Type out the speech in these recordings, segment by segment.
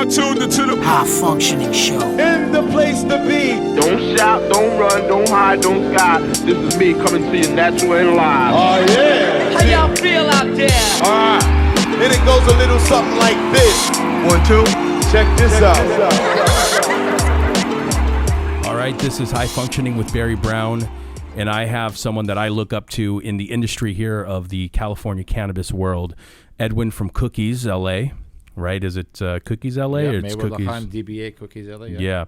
are tuned into the High Functioning Show. in the place to be. Don't shout, don't run, don't hide, don't sky. This is me coming to you natural and live. Oh yeah. How y'all feel out there? Alright. And it goes a little something like this. 1, 2. Check this out. All right, this is High Functioning with Barry Brown, and I have someone that I look up to in the industry here of the California cannabis world, Edwin from Cookies LA, right? Is it Cookies LA or it's Cookies? DBA Cookies LA. Yeah.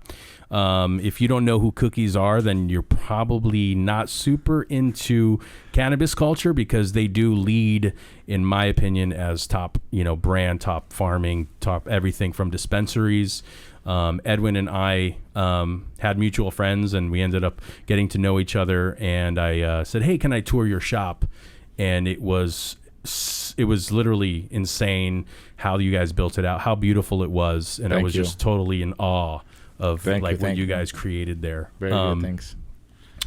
If you don't know who Cookies are, then you're probably not super into cannabis culture, because they do lead, in my opinion, as top, brand, top farming, top everything from dispensaries. Edwin and I had mutual friends, and we ended up getting to know each other. And I said, "Hey, can I tour your shop?" And it was literally insane how you guys built it out, how beautiful it was, and I was just totally in awe of what you guys created there. Very good, thanks.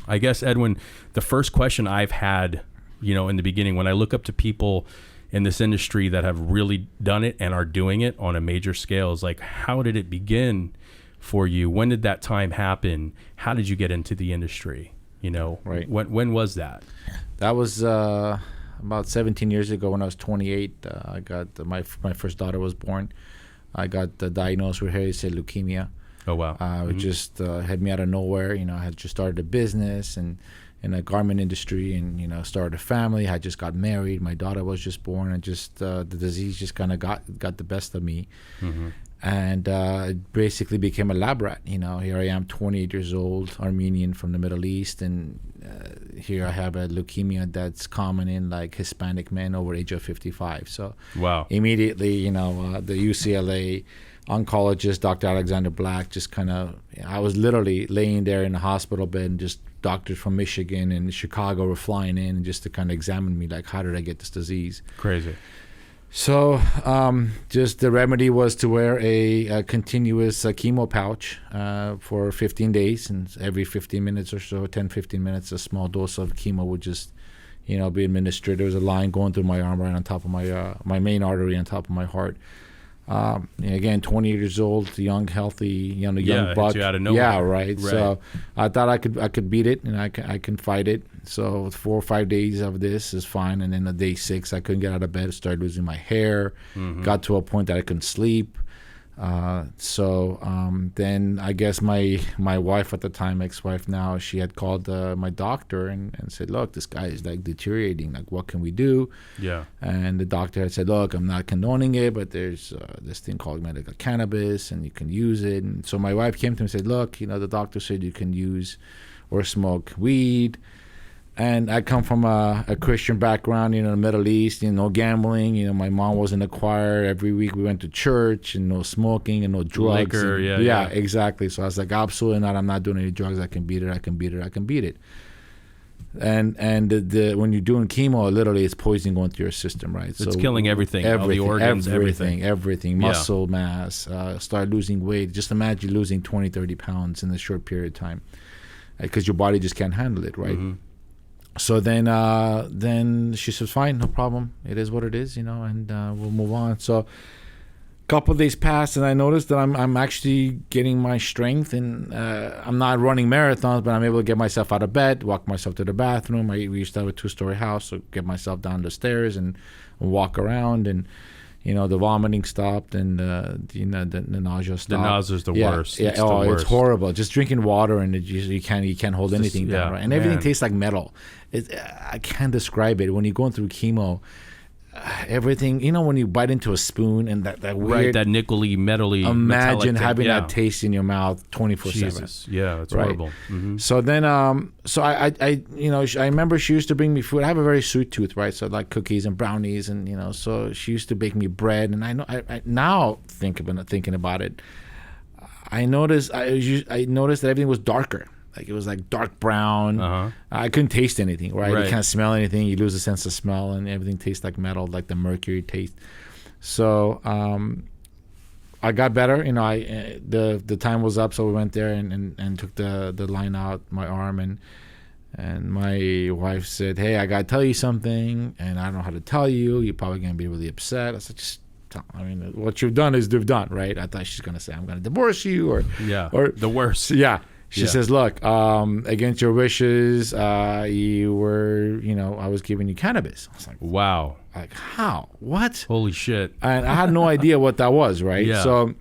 I guess, Edwin, the first question I've had, in the beginning, when I look up to people in this industry that have really done it and are doing it on a major scale, is like, how did it begin for you? When did that time happen? How did you get into the industry? Right. When was that? That was about 17 years ago when I was 28. I got my first daughter was born. I got diagnosed with hereditary leukemia. Oh, wow. It just had me out of nowhere. I had just started a business and in the garment industry, and started a family. I just got married. My daughter was just born, and just the disease just kind of got the best of me. Mm-hmm. And it basically became a lab rat. Here I am, 28 years old, Armenian from the Middle East, and here I have a leukemia that's common in like Hispanic men over age of 55. So wow. Immediately, the UCLA oncologist, Dr. Alexander Black, I was literally laying there in a hospital bed, and just doctors from Michigan and Chicago were flying in just to kind of examine me, like, how did I get this disease? Crazy. So just the remedy was to wear a continuous chemo pouch for 15 days, and every 15 minutes or so, 10-15 minutes, a small dose of chemo would just be administered. There was a line going through my arm right on top of my main artery on top of my heart. Again, 20 years old, young, healthy, young buck. You out of nowhere. Yeah, right. So I thought I could beat it, and I can fight it. So 4 or 5 days of this is fine, and then on day 6, I couldn't get out of bed. Started losing my hair. Mm-hmm. Got to a point that I couldn't sleep. Then I guess my wife at the time, ex-wife now, she had called my doctor and said, "Look, this guy is like deteriorating. Like, what can we do?" Yeah. And the doctor had said, "Look, I'm not condoning it, but there's this thing called medical cannabis, and you can use it." And so my wife came to me and said, "Look, the doctor said you can use or smoke weed." And I come from a Christian background, the Middle East, no gambling. My mom was in the choir. Every week we went to church, and no smoking and no drugs. Liquor, yeah, exactly. So I was like, absolutely not. I'm not doing any drugs. I can beat it. I can beat it. I can beat it. And when you're doing chemo, literally it's poison going through your system, right? It's killing everything, all the organs, everything, muscle mass, start losing weight. Just imagine losing 20, 30 pounds in a short period of time, because your body just can't handle it, right? Mm-hmm. So then she says, "Fine, no problem. It is what it is, and we'll move on." So a couple of days passed, and I noticed that I'm actually getting my strength, and I'm not running marathons, but I'm able to get myself out of bed, walk myself to the bathroom. We used to have a 2-story house, so get myself down the stairs and walk around, and the vomiting stopped, and the nausea stopped. The nausea is the worst. Yeah, it's horrible. Just drinking water, and you can't hold anything down, right? And everything tastes like metal. I can't describe it. When you're going through chemo, everything, when you bite into a spoon and that weird, right, that nickely, metally. Imagine having that taste in your mouth 24/7. Yeah, it's horrible. Mm-hmm. So then, I remember she used to bring me food. I have a very sweet tooth, right? So like cookies and brownies, and so she used to bake me bread. And I know, I now thinking about it, I noticed that everything was darker. Like, it was like dark brown. Uh-huh. I couldn't taste anything, right? You can't smell anything. You lose the sense of smell, and everything tastes like metal, like the mercury taste. So I got better. The time was up, so we went there and took the line out my arm, and my wife said, "Hey, I gotta tell you something, and I don't know how to tell you. You're probably gonna be really upset." I said, I mean, what you've done is you've done, right? I thought she's gonna say, I'm gonna divorce you, or the worst. Yeah. She Yeah. says, look, against your wishes, you were, I was giving you cannabis. I was Wow. like, how? What? Holy shit. And I had no idea what that was, right? Yeah. So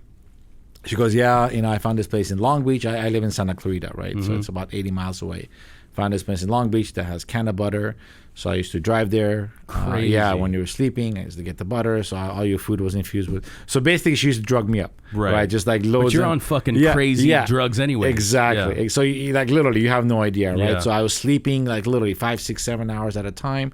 she goes, yeah, I found this place in Long Beach. I live in Santa Clarita, right? So it's about 80 miles away. Found this place in Long Beach that has canna butter. So I used to drive there. Crazy. When you were sleeping, I used to get the butter. So all your food was infused with. So basically, she used to drug me up. Right. Just like loads. But you're of- on fucking crazy drugs anyway. Exactly. Yeah. So you, like literally, you have no idea, right? Yeah. So I was sleeping like literally 5, 6, 7 hours at a time.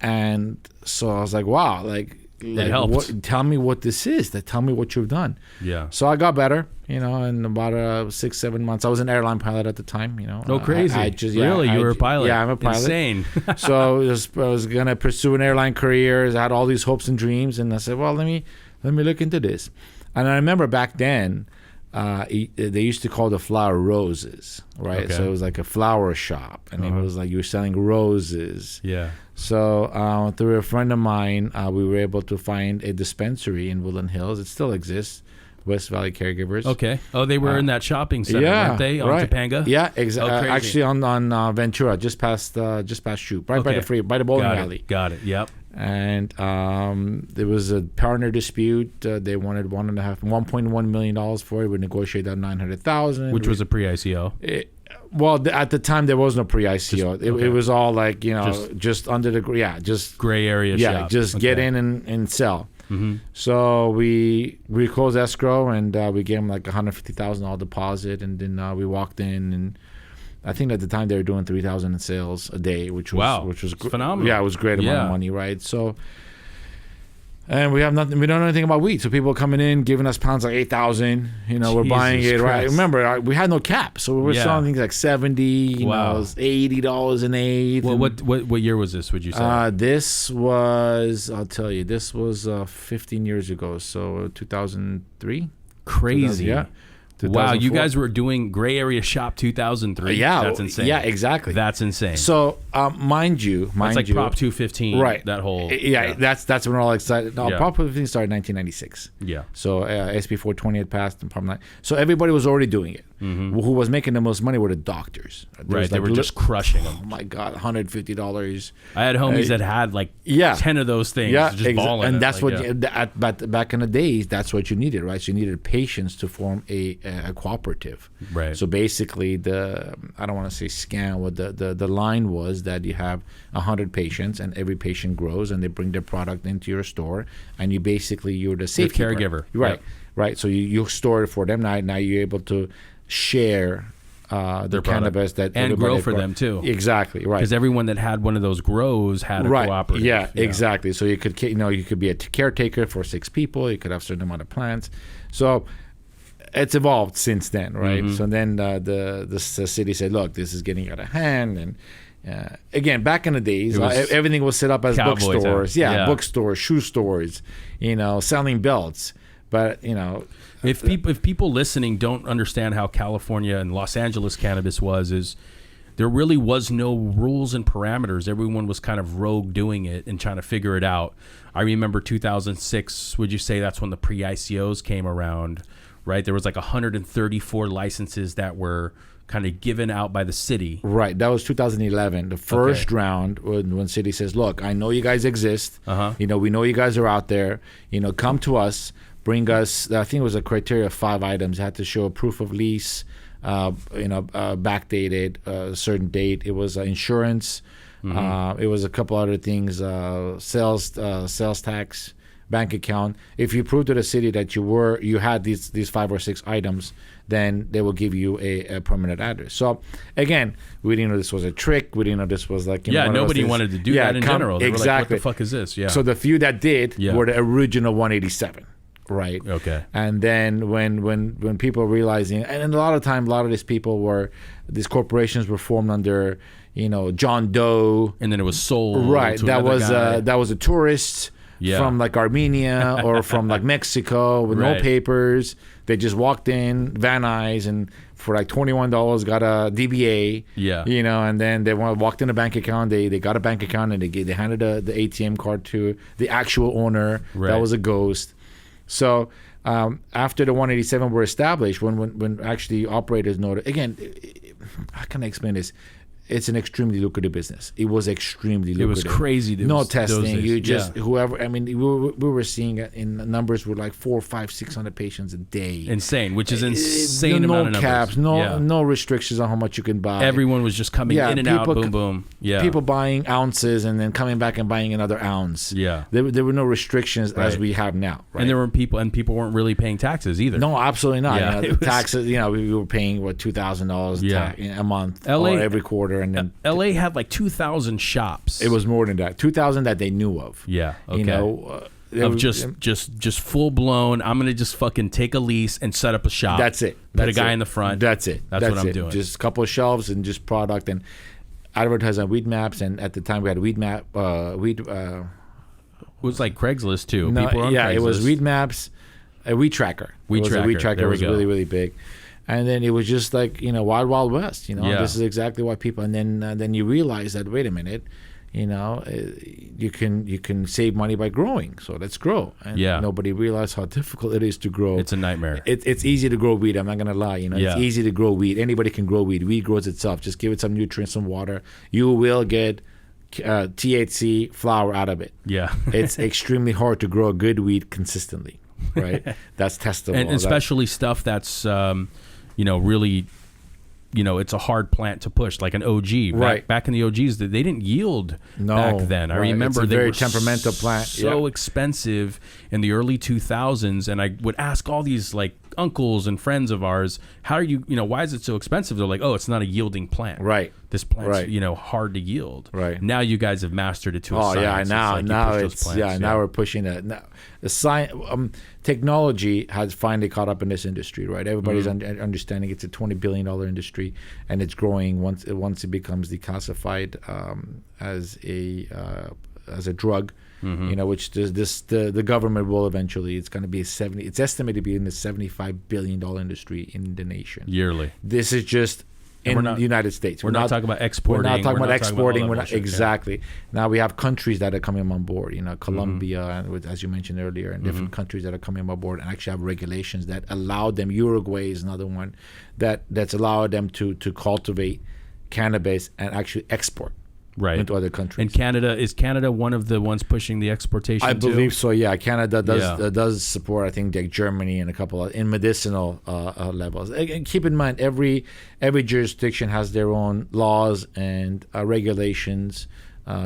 And so I was like, wow, like helped. tell me what this is. Tell me what you've done. Yeah. So I got better, in about 6, 7 months. I was an airline pilot at the time, Oh, crazy. Really? You were a pilot? Yeah, I'm a pilot. Insane. So I was going to pursue an airline career. I had all these hopes and dreams. And I said, well, let me look into this. And I remember back then, they used to call the flower roses, right? Okay. So it was like a flower shop. And it was like you were selling roses. Yeah. So through a friend of mine, we were able to find a dispensary in Woodland Hills. It still exists, West Valley Caregivers. Okay. Oh, they were in that shopping center, weren't they? On right. Topanga? Yeah, exactly. Oh, crazy. Actually, on Ventura, just past Shoop, right by Okay. the free, by the bowling Got alley. it. Got it. Yep. And there was a partner dispute. They wanted $1.1 million for it. We negotiated at $900,000, Which was a pre-ICO. Well, at the time there was no pre-ICO. okay. It was all like just under the just Gray area shop. just get in and sell. Mm-hmm. So we closed escrow and we gave them like $150,000 deposit, and then we walked in, and I think at the time they were doing 3,000 in sales a day, which was phenomenal. Yeah, it was a great amount of money, right? So. And we have nothing. We don't know anything about weed. So people coming in, giving us pounds like 8,000. We're buying it. Right? Remember, we had no cap, so we were selling things like 70. $80 an eighth. Well, what year was this? Would you say? This was. I'll tell you. This was 15 years ago. So 2003. Crazy. Yeah. Wow, you 2004. guys were doing Gray Area Shop 2003. Yeah, That's insane. Yeah, exactly. That's insane. So mind you, That's like Prop 215. right? That whole that's when we're all excited. No, Yeah. Prop 215 started in 1996. Yeah. So SB 420 had passed and Prop 9. So everybody was already doing it. Mm-hmm. Who was making the most money were the doctors. Right, they were just crushing them. Oh my God, $150. I had homies that had like 10 of those things. Just balling and it. that's like, what back in the days, that's what you needed, right? So you needed patients to form a cooperative. Right. So basically, I don't want to say scam. What the line was that you have 100 patients, and every patient grows, and they bring their product into your store, and you're the safe caregiver. right? Yep. Right. So you store it for them. Now you're able to share the cannabis that and everybody grow for them too. Exactly. Right. Because everyone that had one of those grows had a cooperative. Yeah, exactly. So you could be a caretaker for 6 people. You could have a certain amount of plants. So it's evolved since then, right? Mm-hmm. So then the city said, look, this is getting out of hand. And again, back in the days, everything was set up as bookstores. Yeah, bookstores, shoe stores, selling belts. But, if people listening don't understand how California and Los Angeles cannabis is there really was no rules and parameters. Everyone was kind of rogue doing it and trying to figure it out. I remember 2006, would you say that's when the pre-ICOs came around, right? There was like 134 licenses that were kind of given out by the city. Right. That was 2011. The first round when city says, look, I know you guys exist. We know you guys are out there. Come to us. Bring us, I think it was a criteria of 5 items. You had to show a proof of lease, backdated, a certain date. It was insurance. It was a couple other things, sales tax, bank account. If you prove to the city that you had these 5 or 6 items, then they will give you a permanent address. So again, we didn't know this was a trick. We didn't know this was like nobody wanted to do that in general. They exactly. were like, what the fuck is this? Yeah. So the few that did were the original 187. Right. Okay. And then when people realizing, and a lot of these corporations were formed under, John Doe. And then it was sold. Right. To that another was a tourist from like Armenia or from like Mexico with no papers. They just walked in, Van Nuys, and for like $21 got a DBA. Yeah. And then they walked in a bank account. They got a bank account, and they handed the ATM card to the actual owner. Right. That was a ghost. So after the 187 were established, when actually operators noted, again, how can I explain this? It's an extremely lucrative business. It was extremely lucrative. It was crazy. No testing. Days, You just whoever. I mean, we were seeing it in numbers were like 400, 500, 600 patients a day. Insane, which is insane no amount of caps, numbers. no restrictions on how much you can buy. Everyone was just coming in and out. people- Boom, boom. Yeah. People buying ounces and then coming back and buying another ounce. Yeah. There were no restrictions as Right. we have now. Right? And there were people weren't really paying taxes either. No, absolutely not. Yeah, You know, it was- taxes. You know, we were paying what $2,000 Yeah. a month LA or every quarter, and then LA had like 2,000 shops. it was more than that. 2,000 that they knew of. Yeah. Okay. You know, of just full blown. I'm gonna just fucking take a lease and set up a shop. That's it. Put a That's guy it. in the front. That's it. That's what I'm it. doing. Just a couple of shelves and just product and advertise on Weed Maps. And at the time we had Weed Map. It was like Craigslist too. No, People were on yeah, it was Craigslist. Weed Maps, Weed Tracker. Weed Tracker. Weed Tracker There we was go. really, really big. And then it was just like, you know, Wild Wild West. You know, Yeah. this is exactly what people. And then you realize that, wait a minute, you know, you can save money by growing. So let's grow. And Yeah. nobody realized how difficult it is to grow. It's a nightmare. It's easy to grow weed. I'm not gonna lie. You know, Yeah. it's easy to grow weed. Anybody can grow weed. Weed grows itself. Just give it some nutrients, some water. You will get THC flower out of it. Yeah. It's extremely hard to grow a good weed consistently, right? That's testable. and especially stuff that's really, it's a hard plant to push, like an OG. Right. Back in the OGs, they didn't yield back then. I right. remember It's a they very were temperamental plant. so Yeah. expensive in the early 2000s, and I would ask all these like uncles and friends of ours, how are you, why is it so expensive? They're like, oh, it's not a yielding plant. Right. This plant's, Right. hard to yield. Right. Now you guys have mastered it to a Oh science. yeah, It's now like you now push those it's plants, now we're pushing it. Now, the technology has finally caught up in this industry, right? Everybody's understanding it's a $20 billion industry, and it's growing once it becomes declassified as a drug. Which the government will eventually. It's going to be It's estimated to be in the $75 billion industry in the nation yearly. This is just in we're not- the United States. We're not talking about exporting. We're not talking about all exporting. that We're not bullshit, yeah. exactly. Now we have countries that are coming on board. Colombia, and as you mentioned earlier, and different countries that are coming on board and actually have regulations that allow them. Uruguay is another one that's allowed them to cultivate cannabis and actually export Right. into other countries. And is Canada one of the ones pushing the exportation? I too? believe so. Yeah, Canada Yeah. does support. I think like Germany and a couple in medicinal levels. And keep in mind, every jurisdiction has their own laws and regulations,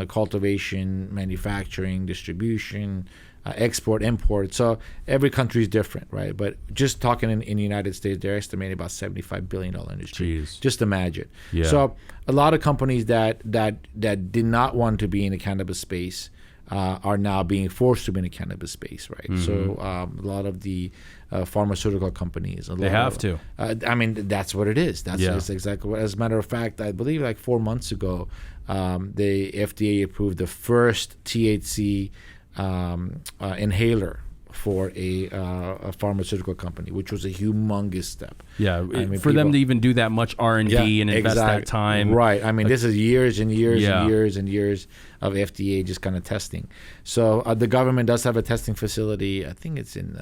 cultivation, manufacturing, distribution, export, import. So every country is different, right? But just talking in the United States, they're estimating about $75 billion industry. Jeez. Just imagine. Yeah. So a lot of companies that did not want to be in the cannabis space are now being forced to be in the cannabis space, right? So a lot of the pharmaceutical companies, They have to. I mean, that's what it is. That's Yeah. exactly what. As a matter of fact, I believe like 4 months ago, the FDA approved the first THC inhaler for a pharmaceutical company, which was a humongous step. Yeah, I mean, for them people- to even do that much R&D and invest that time. Right. I mean, this is years and years Yeah. and years and years of FDA just kind of testing. So the government does have a testing facility. I think it's in,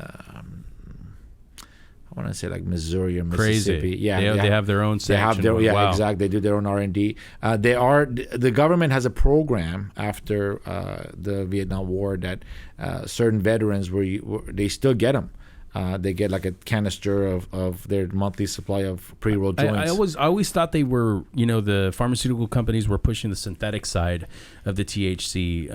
I want to say like Missouri or Mississippi. Crazy. Yeah, They have their own They have section. their Wow. exactly. They do their own R&D. The government has a program after the Vietnam War that certain veterans they still get them. They get like a canister of their monthly supply of pre-rolled joints. I always thought they were, the pharmaceutical companies were pushing the synthetic side of the THC,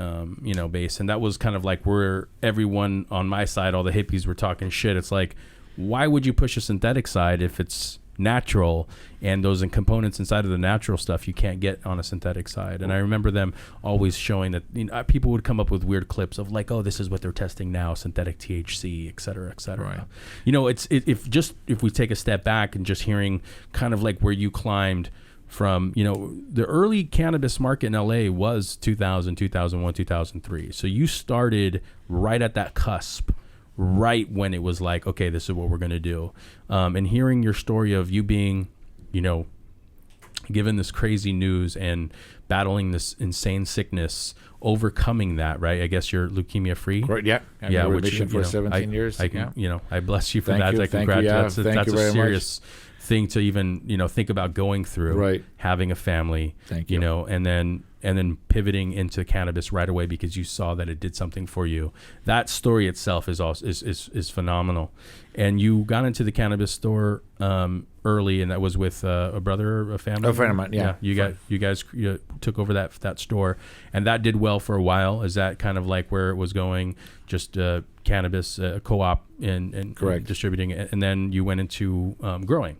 base. And that was kind of like where everyone on my side, all the hippies were talking shit. It's like, why would you push a synthetic side if it's natural, and those components inside of the natural stuff you can't get on a synthetic side? And I remember them always showing that people would come up with weird clips of like, oh, this is what they're testing now, synthetic THC, et cetera, et cetera. Right. If we take a step back and just hearing kind of like where you climbed from, the early cannabis market in LA was 2000, 2001, 2003. So you started right at that cusp, right when it was like, okay, this is what we're going to do. And hearing your story of you being, given this crazy news and battling this insane sickness, overcoming that, right? I guess you're leukemia free. Right, yeah. Yeah, which, remission for 17 years. I can, I bless you for Thank that. you, I thank you, congratulate. yeah, thank That's you a very serious thing to even, think about going through. Right. Having a family. Thank you. And then pivoting into cannabis right away because you saw that it did something for you. That story itself is also is phenomenal. And you got into the cannabis store early, and that was with a brother or a family. A friend of mine, yeah. You guys took over that store, and that did well for a while. Is that kind of like where it was going? Just cannabis co-op and Correct. distributing it, and then you went into growing.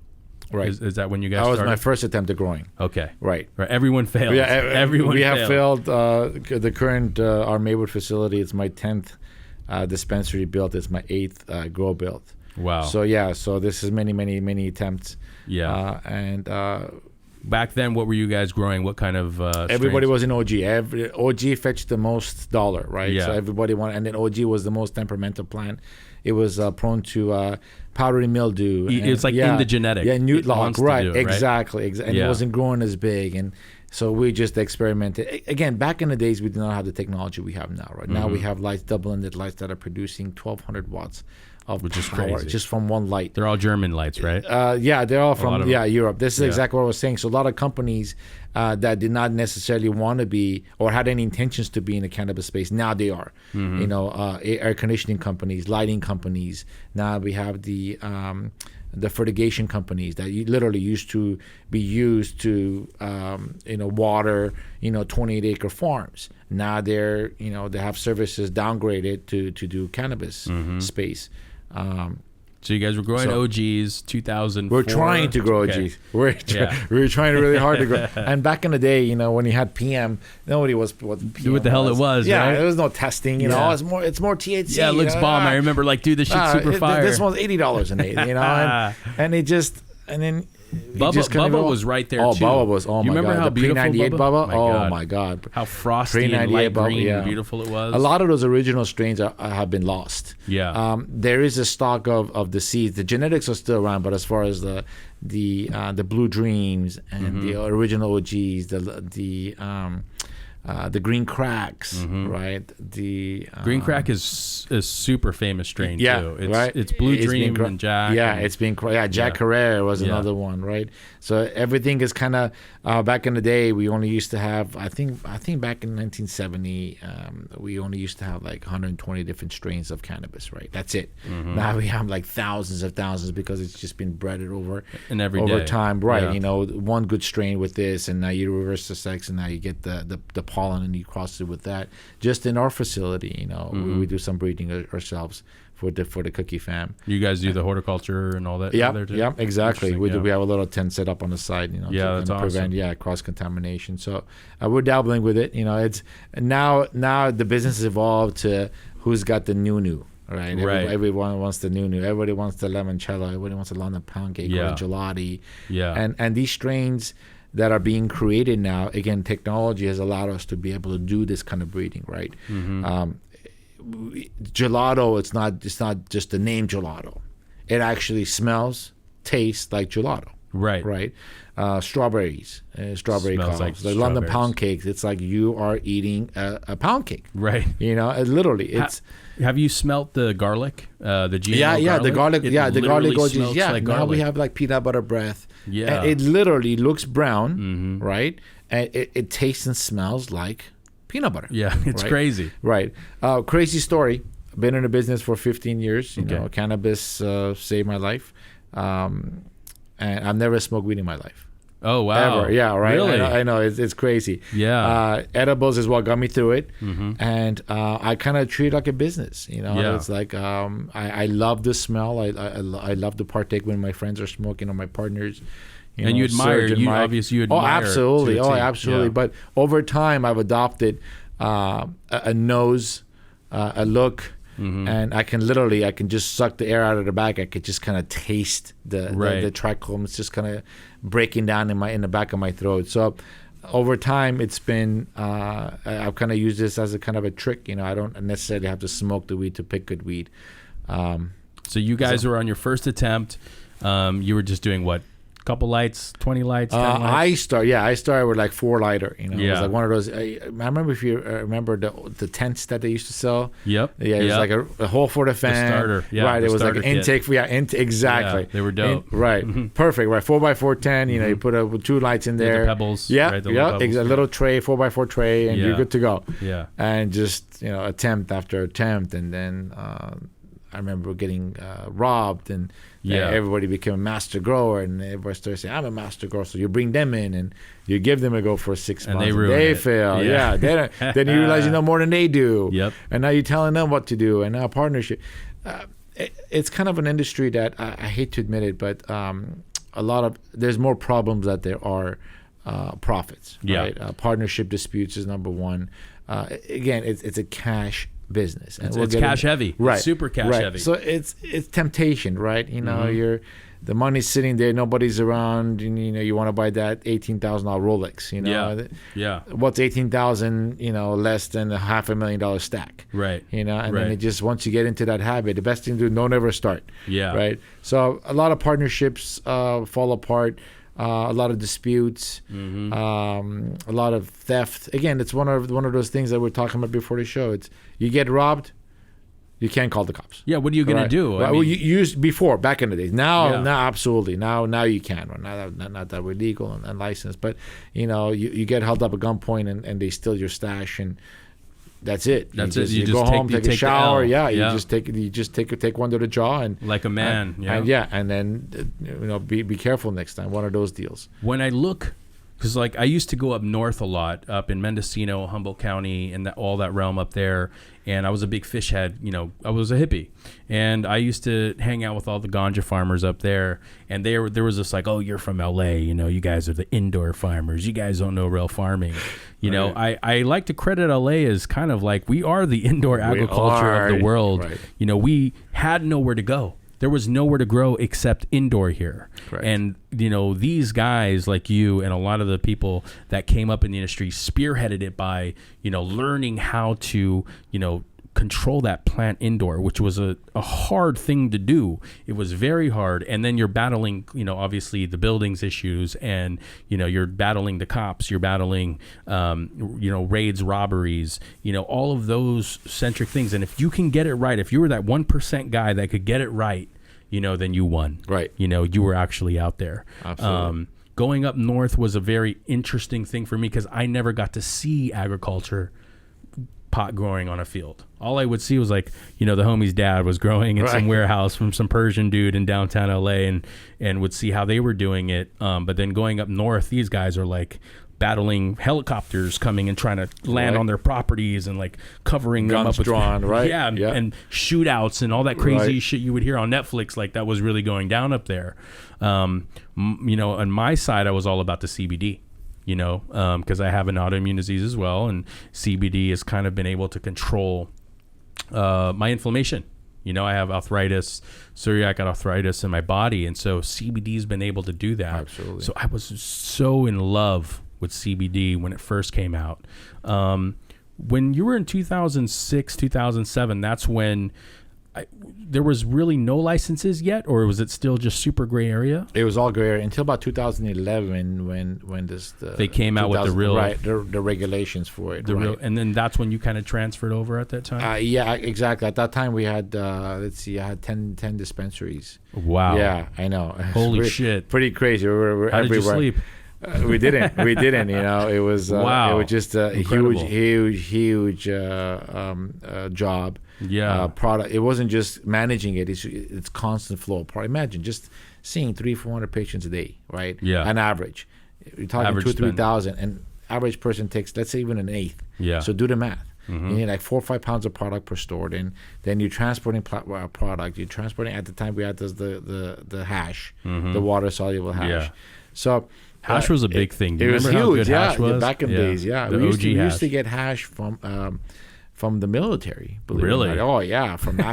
Right. Is that when you guys That was started? my first attempt at growing. Okay. Right. Everyone failed. Yeah, Everyone we have failed. the current our Maywood facility. It's my 10th dispensary built. It's my 8th grow built. Wow. So this is many attempts. Yeah. And back then, what were you guys growing? What kind of everybody strains? was in OG. OG fetched the most dollar, right? Yeah. So everybody wanted, and then OG was the most temperamental plant. It was prone to powdery mildew. It's like in the genetic. Yeah, It newt lock, wants to right? do it, right? Exactly. And Yeah. it wasn't growing as big, and so we just experimented. Again, back in the days, we did not have the technology we have now. Right now, Mm-hmm. we have lights, double-ended lights that are producing 1,200 watts of Which is power crazy. just from one light. They're all German lights, right? Yeah, they're all lot from of Europe. This is Yeah. exactly what I was saying. So a lot of companies that did not necessarily want to be or had any intentions to be in the cannabis space, now they are. Air conditioning companies, lighting companies. Now we have the fertigation companies that literally used to be used to water 28-acre farms. Now they're they have services downgraded to do cannabis space. So you guys were growing OGs 2004. We're trying to grow Okay. OGs. We're trying really hard to grow. And back in the day, when you had PM, nobody was what PM What the hell it was, Yeah, right? there was no testing. Yeah. It's more THC. Yeah, it looks bomb. I remember dude, this shit's super fire. This one's $80 an eighth. And then. Bubba was right there too. Bubba was. Oh you my remember god, how the beautiful pre-98 Bubba. My Oh God. my god, How frosty and Pre-98 light Bubba, green yeah. and beautiful it was. A lot of those original strains have been lost. Yeah. There is a stock of the seeds. The genetics are still around, but as far as the Blue Dreams and the original OGs, the Green Cracks, right? The Green Crack is a super famous strain yeah, too. It's, right. It's Blue It's Dream been and Jack. Yeah, and, it's been Jack Herrera was another one, right? So everything is kind of back in the day. We only used to have I think back in 1970 we only used to have like 120 different strains of cannabis, right? That's it. Now we have like thousands because it's just been breaded over And every over day. time, right? Yeah. One good strain with this, and now you reverse the sex, and now you get the pollen, and you cross it with that. Just in our facility, we do some breeding ourselves for the Cookie fam. You guys do the horticulture and all that. Yeah, there too? yeah, exactly. Interesting, We do. yeah. We have a little tent set up on the side, Yeah, to that's kind of prevent awesome. cross contamination. So we're dabbling with it. It's now the business has evolved to who's got the new. Right. Right. Everyone wants the new. Everybody wants the limoncello. Everybody wants the London pound cake Yeah. or the gelati. Yeah. And these strains that are being created now, again, technology has allowed us to be able to do this kind of breeding, right? Gelato, it's not just the name gelato. It actually smells, tastes like gelato. Right. Strawberries, strawberry Smells columns. like The London strawberries. pound cakes, it's like you are eating a pound cake. Right. Literally, it's Have you smelt the garlic? The GMO yeah, the garlic, It the garlic literally goes. smokes Yeah, like now garlic. we have like peanut butter breath. Yeah. And it literally looks brown, right? And it tastes and smells like peanut butter. Yeah, it's right? crazy. Right. Crazy story. Been in the business for 15 years. Okay. Cannabis saved my life. And I've never smoked weed in my life. Oh wow. Ever. Yeah, right. Really? I know it's crazy. Yeah. Edibles is what got me through it, and I kind of treat it like a business. Yeah. It's like I love the smell. I love to partake when my friends are smoking or my partners. And you admire- Serge and you Mike. obviously you Oh, admire absolutely. to a Oh, T. absolutely. Yeah. But over time, I've adopted a nose, a look. And I can just suck the air out of the bag. I could just kind of taste the trichome. It's just kind of breaking down in the back of my throat. So over time, it's been I've kind of used this as a kind of a trick. I don't necessarily have to smoke the weed to pick good weed. So you guys were on your first attempt. You were just doing what? couple lights, 20 lights, 10 lights? I started with like 4 lighter. You know, it was Yeah. like one of those. I remember if you remember the tents that they used to sell. Yep. Yeah, it was like a hole for the fan. starter. Yeah, right. the It was like an starter kit. intake for exactly. Yeah, they were dope. Right. Perfect. Right. 4x4 tent. You know, you put 2 lights in The there. pebbles, Yeah. right, the Yeah. little pebbles. A little tray, 4x4 tray, and Yeah. you're good to go. Yeah. And just attempt after attempt, and then I remember getting robbed, and Yeah. everybody became a master grower, and everybody started saying, "I'm a master grower." So you bring them in, and you give them a go for 6 And months. they ruin it. fail. Yeah. Yeah. Then you realize you know more than they do. Yep. And now you're telling them what to do, and now partnership. It's kind of an industry that I hate to admit it, but there's more problems that there are profits. Yeah. Right? Partnership disputes is number one. Again, it's a cash business. And It's cash heavy. Right. It's super cash heavy. So it's temptation, right? You know, Mm-hmm. the money's sitting there, nobody's around, and you want to buy that $18,000 Rolex. You know, Yeah. what's 18,000? Less than a $500,000 stack. Right. And then Right. it just once you get into that habit, the best thing to do, don't ever start. Yeah. Right. So a lot of partnerships fall apart. A lot of disputes, Mm-hmm. a lot of theft. Again, it's one of those things that we're talking about before the show. It's you get robbed, you can't call the cops. Yeah, what are you going Right. to do? Well, you used before back in the days. Now, Yeah. absolutely. Now you can. Well, not that we're legal and licensed, but you get held up at gunpoint and they steal your stash, and that's it. That's you it. Just, You you just go take- home, you take a take the shower. L. Yeah, Yeah. you just take one to the jaw and Like a man. and then be careful next time. One of those deals. When I look, because like I used to go up north a lot, up in Mendocino, Humboldt County, and all that realm up there, and I was a big fish head. I was a hippie, and I used to hang out with all the ganja farmers up there, and there was this like, oh, you're from LA, you guys are the indoor farmers, you guys don't know real farming. I like to credit LA as kind of like we are the indoor agriculture of the world. Right. We had nowhere to go. There was nowhere to grow except indoor here. Correct. And, these guys like you and a lot of the people that came up in the industry spearheaded it by, learning how to, control that plant indoor, which was a hard thing to do. It was very hard. And then you're battling, obviously the buildings issues, and, you're battling the cops, you're battling, raids, robberies, all of those centric things. And if you can get it right, if you were that 1% guy that could get it right, then you won. Right. You were actually out there. Absolutely. Going up north was a very interesting thing for me because I never got to see agriculture pot growing on a field. All I would see was like, the homie's dad was growing in some Right. warehouse from some Persian dude in downtown LA and would see how they were doing it. But then going up north, these guys are like battling helicopters coming and trying to land Right. on their properties and like covering them Guns up with drawn, right? Yeah, Yeah. and shootouts and all that crazy Right. shit you would hear on Netflix, like that was really going down up there. On my side, I was all about the CBD. Because I have an autoimmune disease as well, and CBD has kind of been able to control my inflammation. I have arthritis, psoriatic arthritis in my body, and so CBD has been able to do that. Absolutely. So I was so in love with CBD when it first came out. When you were in 2006, 2007, that's when there was really no licenses yet, or was it still just super gray area? It was all gray area until about 2011 when They came out with the 2000 real- right the regulations for it. The right. real, and then that's when you kind of transferred over at that time. Yeah, exactly. At that time, we had I had 10 dispensaries. Wow. Yeah, I know. It's Holy shit. Pretty crazy. We're How did you everywhere. sleep? We didn't. It was Wow. It was just a Incredible. huge job. Yeah. Product. It wasn't just managing it. It's constant flow of product. Imagine just seeing 300-400 patients a day, right? Yeah. On average, you're talking Average 2,000 or spend. 3,000, and average person takes, let's say, even an eighth. Yeah. So do the math. You need like 4 or 5 pounds of product per store. Then you're transporting product. You're transporting. At the time, we had the hash, the water soluble hash. Yeah. So Hash was a big thing. Do it you was remember how huge. good hash was? Back in Yeah. days. Yeah, The we OG used hash. to get hash from the military. believe it or Really? not. Oh yeah, from the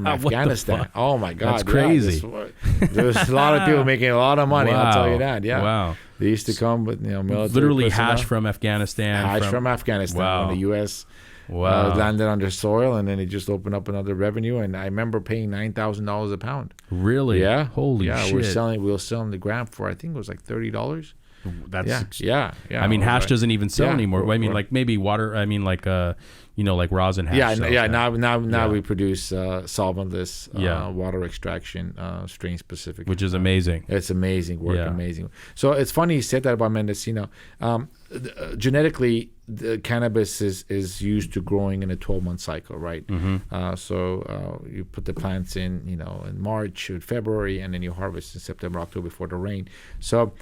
Afghanistan. fuck? Oh my God, That's crazy. There's a lot of people making a lot of money. I'll tell Wow. you that. Yeah. Wow. They used to come with military. Literally personnel. hash from Afghanistan. Hash from Afghanistan Wow. when the U.S. Wow. landed on their soil, and then it just opened up another revenue. And I remember paying $9,000 a pound. Really? Yeah. Holy shit. We were selling the gram for, I think it was like $30. That's Yeah. I mean, hash doesn't even sell Yeah. anymore. I mean, like maybe water. I mean, like like rosin hash. sells Now Yeah. we produce solventless Yeah. water extraction, strain specific, which is amazing. It's amazing work, Yeah. amazing. So it's funny you said that about Mendocino. Genetically, the cannabis is used to growing in a 12-month cycle, right? So you put the plants in, in March or February, and then you harvest in September, October before the rain. So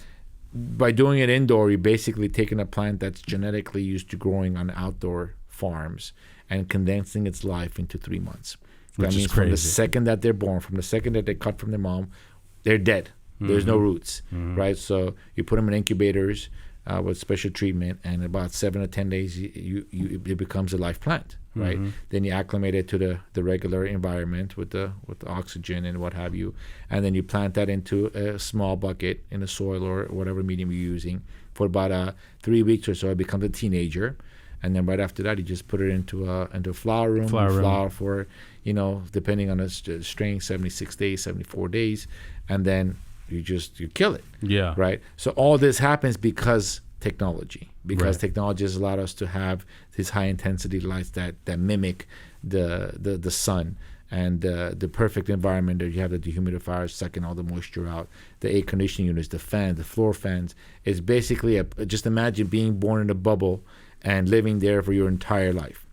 by doing it indoor, you're basically taking a plant that's genetically used to growing on outdoor farms and condensing its life into 3 months. Which That is means from the crazy. second that they're born, from the second that they cut from their mom, they're dead. There's no roots, right? So you put them in incubators with special treatment, and in about 7 to 10 days, it becomes a life plant, right? Then you acclimate it to the regular environment with the oxygen and what have you, and then you plant that into a small bucket in the soil or whatever medium you're using for about 3 weeks or so. It becomes a teenager. And then right after that, you just put it into a flower room. Flower for, depending on the strain, 76 days, 74 days, and then you kill it. Yeah. Right. So all this happens because technology Right. has allowed us to have these high intensity lights that mimic the sun. And the perfect environment that you have the dehumidifiers sucking all the moisture out, the air conditioning units, the fans, the floor fans. It's basically just imagine being born in a bubble and living there for your entire life.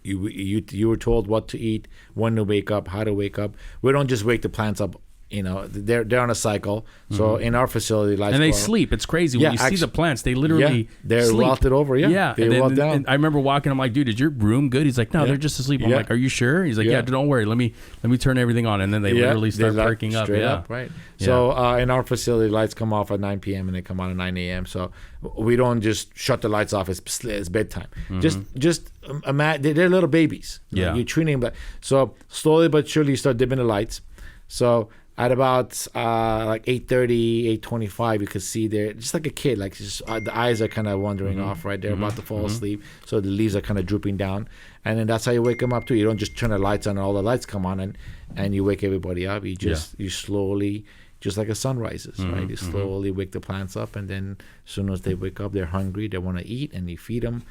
You were told what to eat, when to wake up, how to wake up. We don't just wake the plants up. They're on a cycle. So in our facility, lights And they go on. sleep. It's crazy when Yeah, you see the actually- plants. They literally they're sleep. welted over. Yeah, they and welt down. and I remember walking. I'm like, dude, is your room good? He's like, no, they're just asleep. I'm Yeah. like, are you sure? He's like, yeah, Yeah. don't worry. Let me turn everything on, and then they literally start they light perking up. straight Yeah, up, right. So in our facility, lights come off at 9 p.m. and they come on at 9 a.m. So we don't just shut the lights off. It's bedtime. Just imagine they're little babies. Yeah. You're treating them. So slowly but surely you start dimming the lights. So at about like 8:30, 8:25, you could see they're just like a kid. Like just, the eyes are kind of wandering off, right? They're about to fall asleep. So the leaves are kind of drooping down. And then that's how you wake them up too. You don't just turn the lights on and all the lights come on and you wake everybody up. You slowly, just like a sun rises, right? You slowly wake the plants up, and then as soon as they wake up, they're hungry, they want to eat, and you feed them.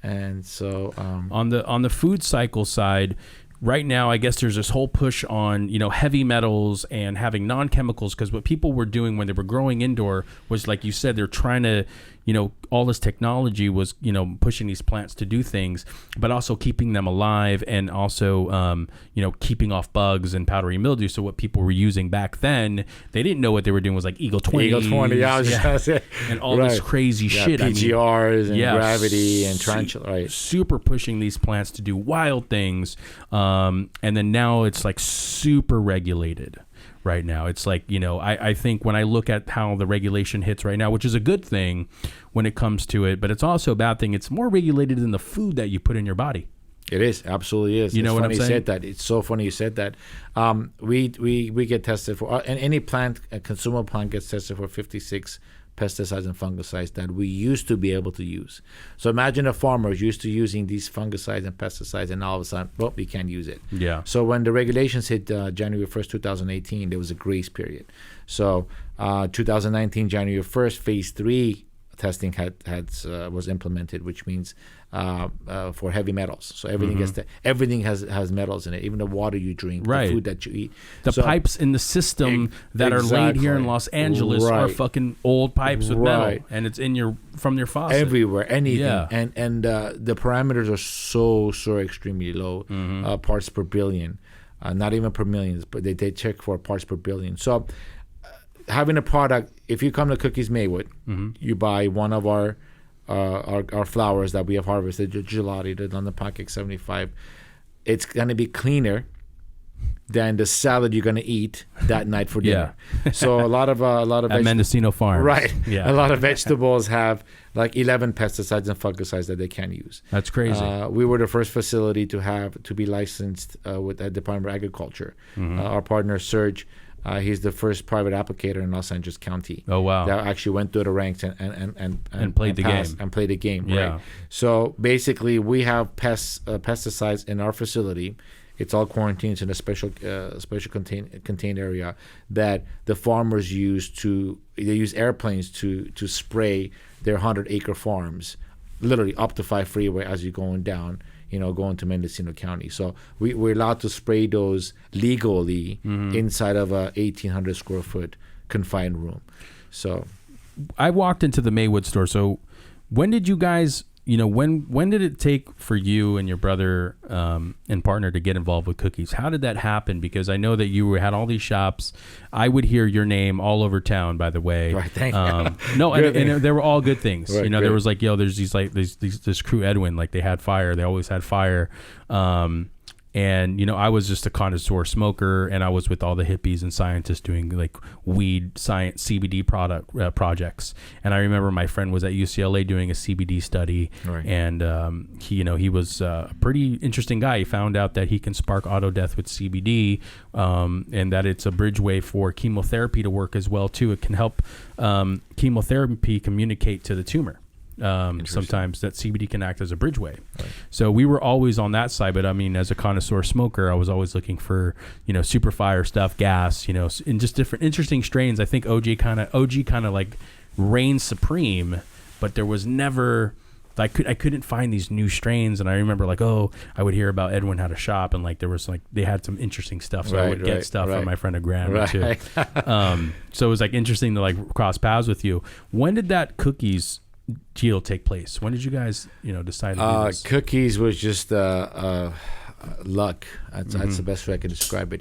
And so on the food cycle side, right now, I guess there's this whole push on, heavy metals and having non-chemicals, because what people were doing when they were growing indoor was, like you said, they're trying to, all this technology was, pushing these plants to do things, but also keeping them alive and also, keeping off bugs and powdery mildew. So what people were using back then, they didn't know what they were doing was like Eagle 20. Eagle 20, yeah, I was just gonna say. And all this crazy shit. PGRs and yeah, gravity and tarantula, right? Super pushing these plants to do wild things. And then now it's like super regulated right now. It's like, I think when I look at how the regulation hits right now, which is a good thing when it comes to it, but it's also a bad thing. It's more regulated than the food that you put in your body. It is, absolutely is. You know it's what funny I'm you saying? said that. It's so funny you said that. We get tested for, and any plant, a consumable plant gets tested for 56 pesticides and fungicides that we used to be able to use. So imagine a farmer used to using these fungicides and pesticides, and all of a sudden, well, we can't use it. Yeah. So when the regulations hit January 1st, 2018, there was a grace period. So 2019, January 1st, phase 3 testing was implemented, which means for heavy metals. So everything everything has metals in it, even the water you drink, Right. the food that you eat. The So- pipes in the system that are laid here in Exactly. Los Angeles are Right. fucking old pipes with metal, Right. and it's from your faucet. everywhere, anything, Yeah. and the parameters are so extremely low, parts per billion, not even per millions, but they check for parts per billion. So having a product, if you come to Cookies Maywood, you buy one of our flowers that we have harvested, the gelati, the London Pocket 75, it's gonna be cleaner than the salad you're gonna eat that night for dinner. So a lot of at Mendocino Farms. right, Yeah. a lot of vegetables have like 11 pesticides and fungicides that they can't use. That's crazy. We were the first facility to be licensed with the Department of Agriculture. Our partner Surge He's the first private applicator in Los Angeles County. Oh, wow. That actually went through the ranks and played the passed game. and played the game. Yeah. Right. So basically, we have pesticides in our facility. It's all quarantined in a special contained area that the farmers use they use airplanes to spray their 100-acre farms, literally up to 5 freeway as you're going down, going to Mendocino County. So we're allowed to spray those legally inside of a 1,800 square foot confined room. So I walked into the Maywood store. So when did you guys, when did it take for you and your brother and partner to get involved with cookies? How did that happen? Because I know that you had all these shops. I would hear your name all over town, by the way. Right, thank you. No, and they were all good things. Right, there was like, there's this crew Edwin, like they had fire. They always had fire. And, I was just a connoisseur smoker, and I was with all the hippies and scientists doing like weed science CBD projects. And I remember my friend was at UCLA doing a CBD study, right. And he was a pretty interesting guy. He found out that he can spark auto death with CBD, and that it's a bridgeway for chemotherapy to work as well too. It can help chemotherapy communicate to the tumor. Sometimes that CBD can act as a bridgeway. Right. So we were always on that side, but I mean, as a connoisseur smoker, I was always looking for, super fire stuff, gas, in just different interesting strains. I think OG kind of like reigned supreme, but there was never, I couldn't find these new strains. And I remember I would hear about Edwin had a shop, and there was they had some interesting stuff. So I would get stuff from my friend Graham too. So it was interesting to cross paths with you. When did that cookies deal take place? When did you guys, decide to do this? Cookies was just luck. That's the best way I can describe it.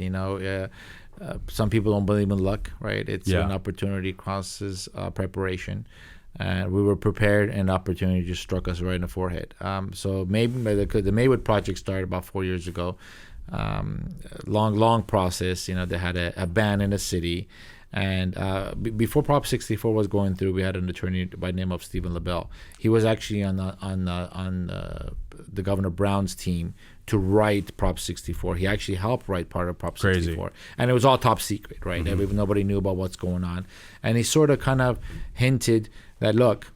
Some people don't believe in luck, right? It's an opportunity crosses preparation, and we were prepared, and opportunity just struck us right in the forehead. So maybe the Maywood project started about 4 years ago. Long process. They had a ban in the city. And before Prop 64 was going through, we had an attorney by the name of Stephen LaBelle. He was actually on the Governor Brown's team to write Prop 64. He actually helped write part of Prop 64. And it was all top secret, right? Mm-hmm. Nobody knew about what's going on. And he sort of kind of hinted that, look,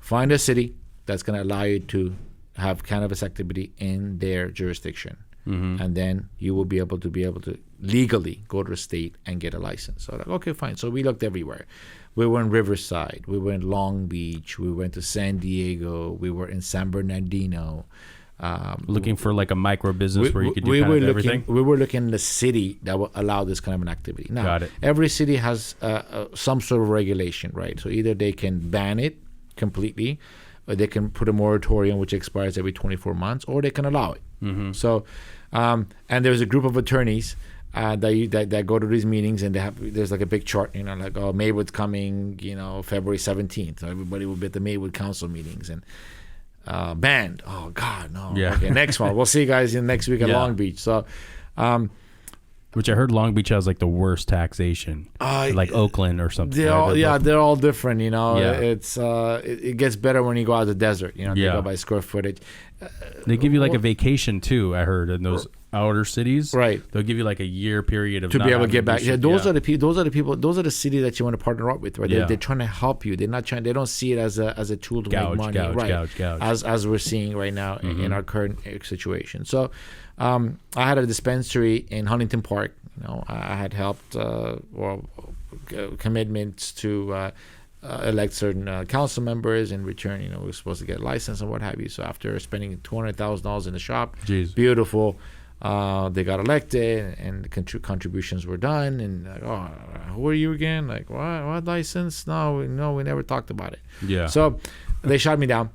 find a city that's going to allow you to have cannabis activity in their jurisdiction. Mm-hmm. And then you will be able to legally go to the state and get a license. So okay, fine. So we looked everywhere. We were in Riverside. We were in Long Beach. We went to San Diego. We were in San Bernardino. Looking for a micro business where you could do everything? We were looking in the city that will allow this kind of an activity. Now, got it. Every city has some sort of regulation, right? So either they can ban it completely, or they can put a moratorium which expires every 24 months, or they can allow it. Mm-hmm. So, and there's a group of attorneys that go to these meetings, and there's a big chart, Maywood's coming, February 17th. So everybody will be at the Maywood Council meetings and banned. Oh God, no. Yeah. Okay, next one. We'll see you guys next week at Long Beach. So, which I heard Long Beach has the worst taxation, like Oakland or something. They're all different. It's it gets better when you go out to the desert. They go by square footage. They give you a vacation too. I heard in those outer cities, right? They'll give you a year period of to be able to get back. Yeah, those are the people. Those are the cities that you want to partner up with, right? Yeah. They're trying to help you. They're not trying. They don't see it as a tool to make money, right? Gouge. As we're seeing right now in our current situation. So, I had a dispensary in Huntington Park. I had helped commitments to elect certain council members. In return, we were supposed to get a license and what have you. So after spending $200,000 in the shop, beautiful. They got elected, and contributions were done. And who are you again? What license? No, we never talked about it. Yeah. So they shot me down.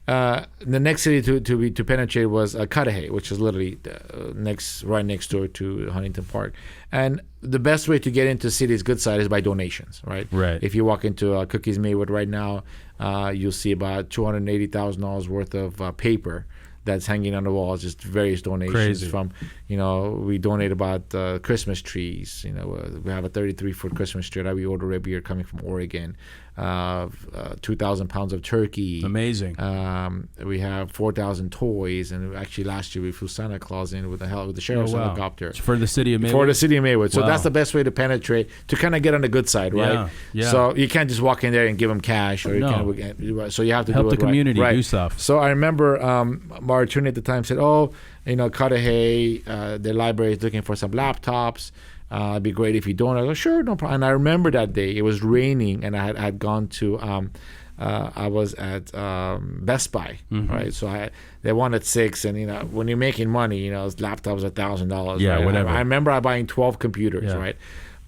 The next city to penetrate was Cudahy, which is literally right next door to Huntington Park. And the best way to get into the city's good side is by donations, right? Right. If you walk into Cookies Maywood right now, you'll see about $280,000 worth of paper that's hanging on the walls. Just various donations Crazy. from, we donate about Christmas trees. We have a 33-foot Christmas tree that we order every year coming from Oregon. 2,000 pounds of turkey. Amazing. We have 4,000 toys, and actually last year we flew Santa Claus in with the sheriff's helicopter For the city of Maywood. for the city of Maywood. So Wow. that's the best way to penetrate, to kind of get on the good side, right? Yeah, yeah. So you can't just walk in there and give them cash, or so you have to Help do the it right. community, right. do stuff. So I remember our attorney at the time said, Cudahy, the library is looking for some laptops. It'd be great if you donate. I go, sure, no problem. And I remember that day. It was raining, and I had gone to. I was at Best Buy, right? So they wanted 6, and when you're making money, laptops are $1,000. Yeah, right? whatever. I remember buying 12 computers, Yeah. right?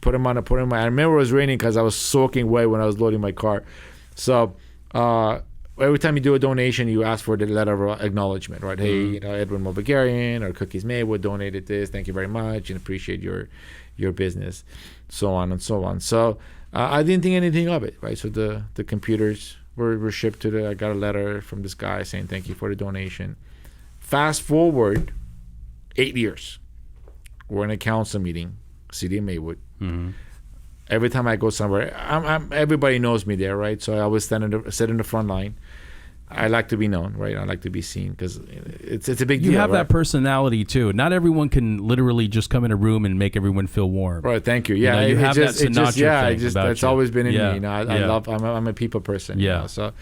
Put them on. I remember it was raining because I was soaking wet when I was loading my car. So every time you do a donation, you ask for the letter of acknowledgement, right? Hey, Edwin Mulvagarian or Cookies Maywood donated this. Thank you very much, and appreciate your business, so on and so on. So I didn't think anything of it, right? So the computers were shipped I got a letter from this guy saying thank you for the donation. Fast forward 8 years. We're in a council meeting, City of Maywood. Mm-hmm. Every time I go somewhere, everybody knows me there, right? So I always sit in the front line. I like to be known, right? I like to be seen because it's a big deal. You have right? that personality too. Not everyone can literally just come in a room and make everyone feel warm. Right, thank you. Yeah, you have that Sinatra thing about that's you. always been in Yeah, me. I yeah. love. I'm a people person. Yeah. So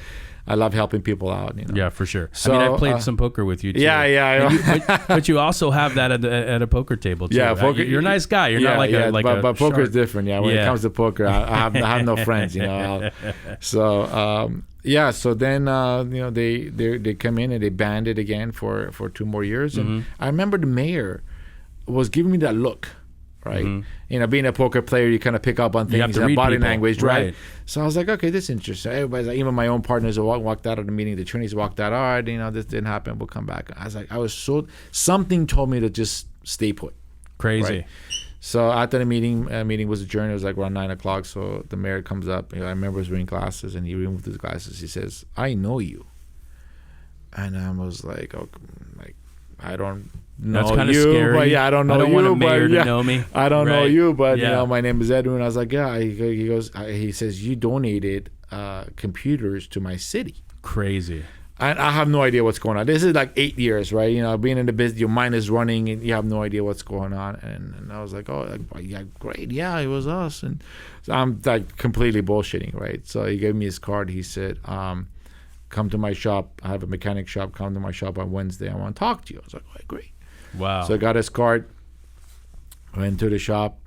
I love helping people out. Yeah, for sure. So, I played some poker with you too. Yeah. but you also have that at a poker table too. Yeah, right? poker. You're a nice guy. You're not like a but poker is shark. different. Yeah, when it Yeah. comes to poker, I have no friends. So then they come in and they banned it again for 2 more years. And Mm-hmm. I remember the mayor was giving me that look. Right, being a poker player, you kind of pick up on Mm-hmm. have things, to read body people. language, right? Right. So I was like, okay, this is interesting. Everybody's like, even my own partners walked out of the meeting. The attorneys walked out. All right, this didn't happen. We'll come back. I was like, something told me to just stay put. Crazy. Right. So after the meeting was adjourned. It was like around 9:00. So the mayor comes up. I remember he was wearing glasses, and he removed his glasses. He says, "I know you," and I was like, I don't know That's kinda you, scary. but I don't know I don't you, want a mayor but to know me. I don't know Right. you, but Yeah. my name is Edwin. I was like, yeah. He goes, he says, you donated computers to my city. Crazy. I have no idea what's going on. This is like 8 years, right? Being in the business, your mind is running, and you have no idea what's going on. And I was like, oh, yeah, great. Yeah, it was us. And so I'm like completely bullshitting, right? So he gave me his card. He said, come to my shop. I have a mechanic shop. Come to my shop on Wednesday. I want to talk to you. I was like, oh, great. Wow. So I got his card, went to the shop,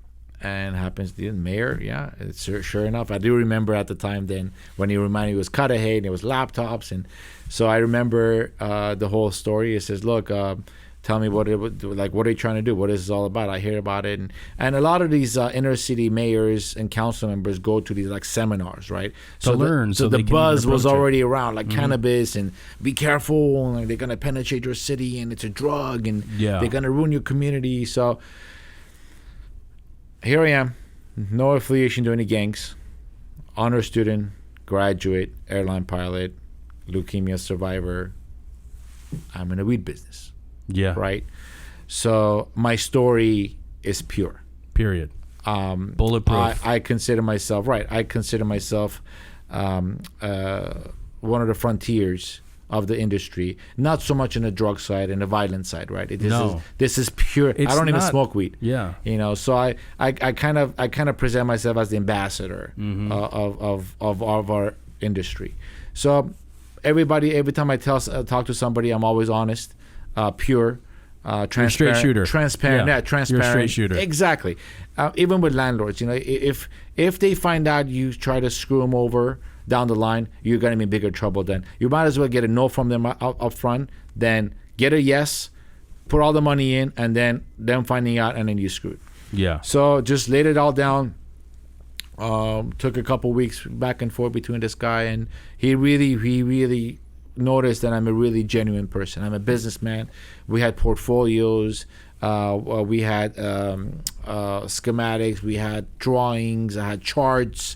and happens to be the mayor. Yeah, it's sure enough. I do remember at the time then when he reminded me it was Cudahy and it was laptops. And so I remember the whole story. It says, look, tell me what are you trying to do? What is this all about? I hear about it. And a lot of these inner city mayors and council members go to these like seminars, right? To learn, so the they can buzz was approach it. already around, like cannabis, and be careful, and they're going to penetrate your city, and it's a drug, and Yeah. they're going to ruin your community. So here I am, no affiliation to any gangs, honor student, graduate, airline pilot, leukemia survivor. I'm in the weed business, Yeah. right? So my story is pure. Period. Bulletproof. I consider myself one of the frontiers of the industry, not so much in the drug side and the violent side, right? This is pure. It's I don't even not- smoke weed. Yeah. So I kind of present myself as the ambassador of our industry. So every time I talk to somebody, I'm always honest, pure. Transparent, straight shooter. transparent, Yeah. transparent. You're a straight shooter. Exactly. Even with landlords, if they find out you try to screw them over down the line, you're going to be in bigger trouble. Then you might as well get a no from them up front, then get a yes, put all the money in, and then them finding out, and then you screwed. Yeah. So just laid it all down. Took a couple weeks back and forth between this guy, and he really noticed that I'm a really genuine person. I'm a businessman. We had portfolios. We had schematics. We had drawings. I had charts.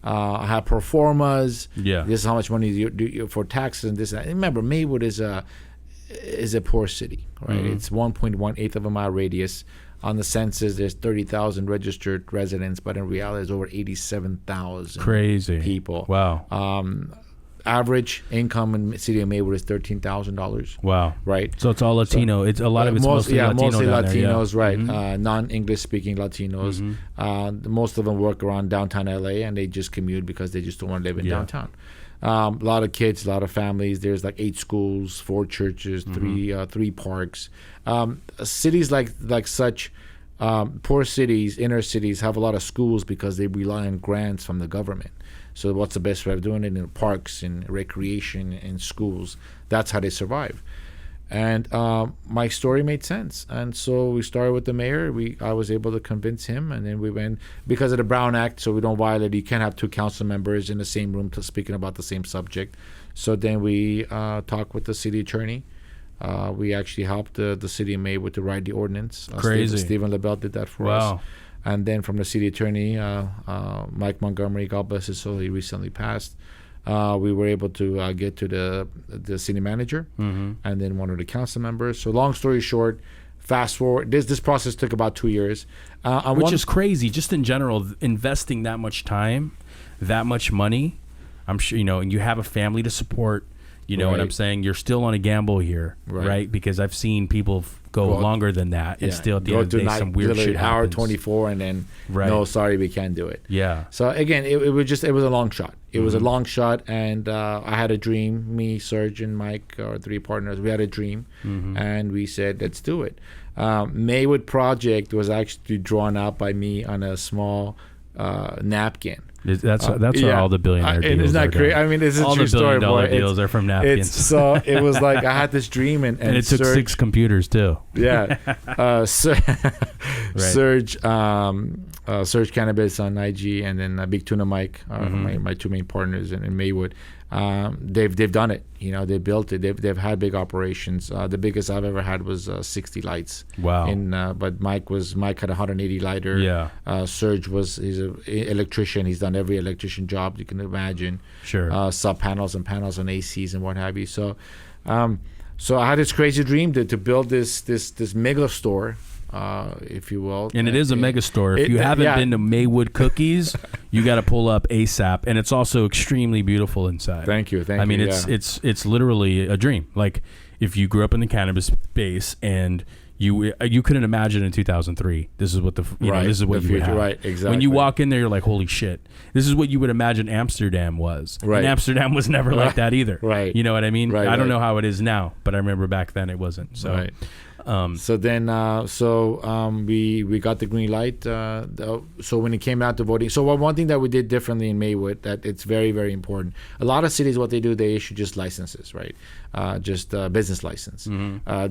I had pro formas. Yeah. This is how much money you do for taxes and this. And remember, Maywood is is a poor city, right? It's 1.18 of a mile radius. On the census, there's 30,000 registered residents, but in reality, there's over 87,000 Crazy people. Wow. Average income in the city of Maywood is $13,000. Wow. Right. So it's all Latino. It's a lot of it's mostly Latino mostly down Latinos, there, yeah. right? Non-English speaking Latinos. Most of them work around downtown LA, and they just commute because they just don't want to live in downtown. A lot of kids, a lot of families. There's like 8 schools, 4 churches, 3 parks. Cities like such, poor cities, inner cities have a lot of schools because they rely on grants from the government. So what's the best way of doing it? In parks, in recreation, in schools. That's how they survive. And my story made sense. And so we started with the mayor. I was able to convince him. And then we went, because of the Brown Act, so we don't violate, you can't have 2 council members in the same room speaking about the same subject. So then we talked with the city attorney. We actually helped the city of Maywood to write the ordinance. Crazy. Stephen LaBelle did that for us. And then from the city attorney, Mike Montgomery, God bless his soul, he recently passed. We were able to get to the city manager and then one of the council members. So long story short, fast forward, this process took about 2 years. Which is crazy, just in general, investing that much time, that much money. I'm sure, and you have a family to support. You know what I'm saying? You're still on a gamble here, right? Because I've seen people go longer than that and still at the end of the day some weird shit happens. Hour 24 and then, no, sorry, we can't do it. Yeah. So again, it was a long shot. It was a long shot, and I had a dream. Me, Serge, and Mike, our 3 partners, we had a dream, and we said, let's do it. Maywood Project was actually drawn out by me on a small napkin. That's where all the billionaire deals it's not are great. done. I mean, it's a all true the story. $1 billion deals are from napkins. So it was like I had this dream, and it took Serge, 6 computers too. Yeah, Serge Cannabis on IG, and then Big Tuna Mike, my 2 main partners in Maywood. They've done it. They built it. They've had big operations. The biggest I've ever had was 60 lights. Wow. But Mike had 180 lighter. Yeah. Serge he's an electrician. He's done every electrician job you can imagine. Sure. Sub panels and panels on ACs and what have you. So I had this crazy dream to build this mega store. If you will. And it is a mega store. If you haven't been to Maywood Cookies, you got to pull up ASAP. And it's also extremely beautiful inside. Thank you. I mean, it's literally a dream. Like if you grew up in the cannabis space and you couldn't imagine in 2003, this is what this is what you would have. Right, exactly. When you walk in there, you're like, holy shit, this is what you would imagine Amsterdam was. Right. And Amsterdam was never like that either. Right. You know what I mean? Right, I don't know how it is now, but I remember back then it wasn't. So. Right. So then, we got the green light. So when it came out to voting, so one thing that we did differently in Maywood, that it's very, very important. A lot of cities, what they do, they issue just licenses, right? Just business license.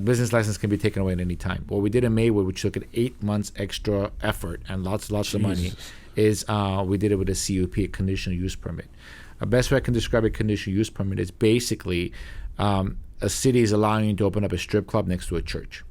Business license can be taken away at any time. What we did in Maywood, which took 8 months extra effort and lots of money, is we did it with a CUP, a conditional use permit. The best way I can describe a conditional use permit is basically a city is allowing you to open up a strip club next to a church.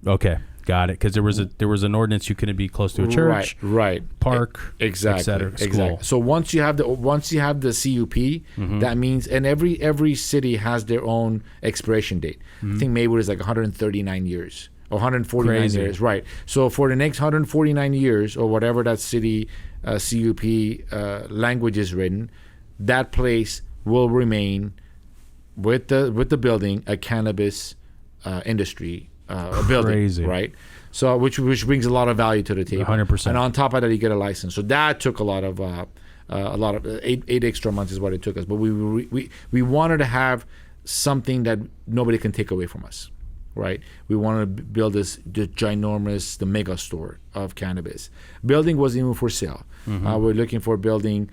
Okay, got it. Because there was an ordinance you couldn't be close to a church, right, park, exactly, etc. Exactly. So once you have the CUP, that means, and every city has their own expiration date. I think Maywood is like 139 years or 149 years, right? So for the next 149 years or whatever that city CUP language is written, that place will remain with the building a cannabis industry. A building, Crazy. Right? So which brings a lot of value to the table. 100%. And on top of that, you get a license. So that took a lot of 8 extra months is what it took us. But we wanted to have something that nobody can take away from us, right? We wanted to build the ginormous, the mega store of cannabis. Building wasn't even for sale. We're looking for a building.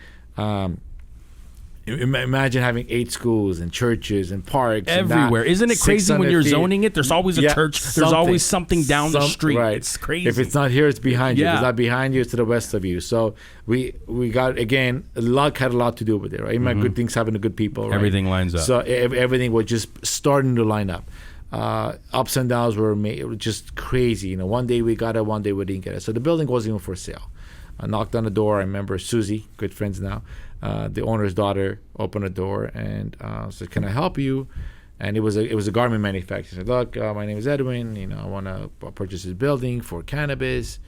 Imagine having 8 schools and churches and parks everywhere. Isn't it crazy when you're zoning it? There's always a church. There's always something down the street. Right. It's crazy. If it's not here, it's behind you. Yeah. If it's not behind you, it's to the west of you. So we got, again, luck had a lot to do with it, right? Good things happen to good people, right? Everything lines up. So everything was just starting to line up. Ups and downs were just crazy. One day we got it, one day we didn't get it. So the building wasn't even for sale. I knocked on the door. I remember Susie, good friends now. The owner's daughter opened the door and said, "Can I help you?" And it was a garment manufacturer. He said, look, my name is Edwin. I want to purchase this building for cannabis.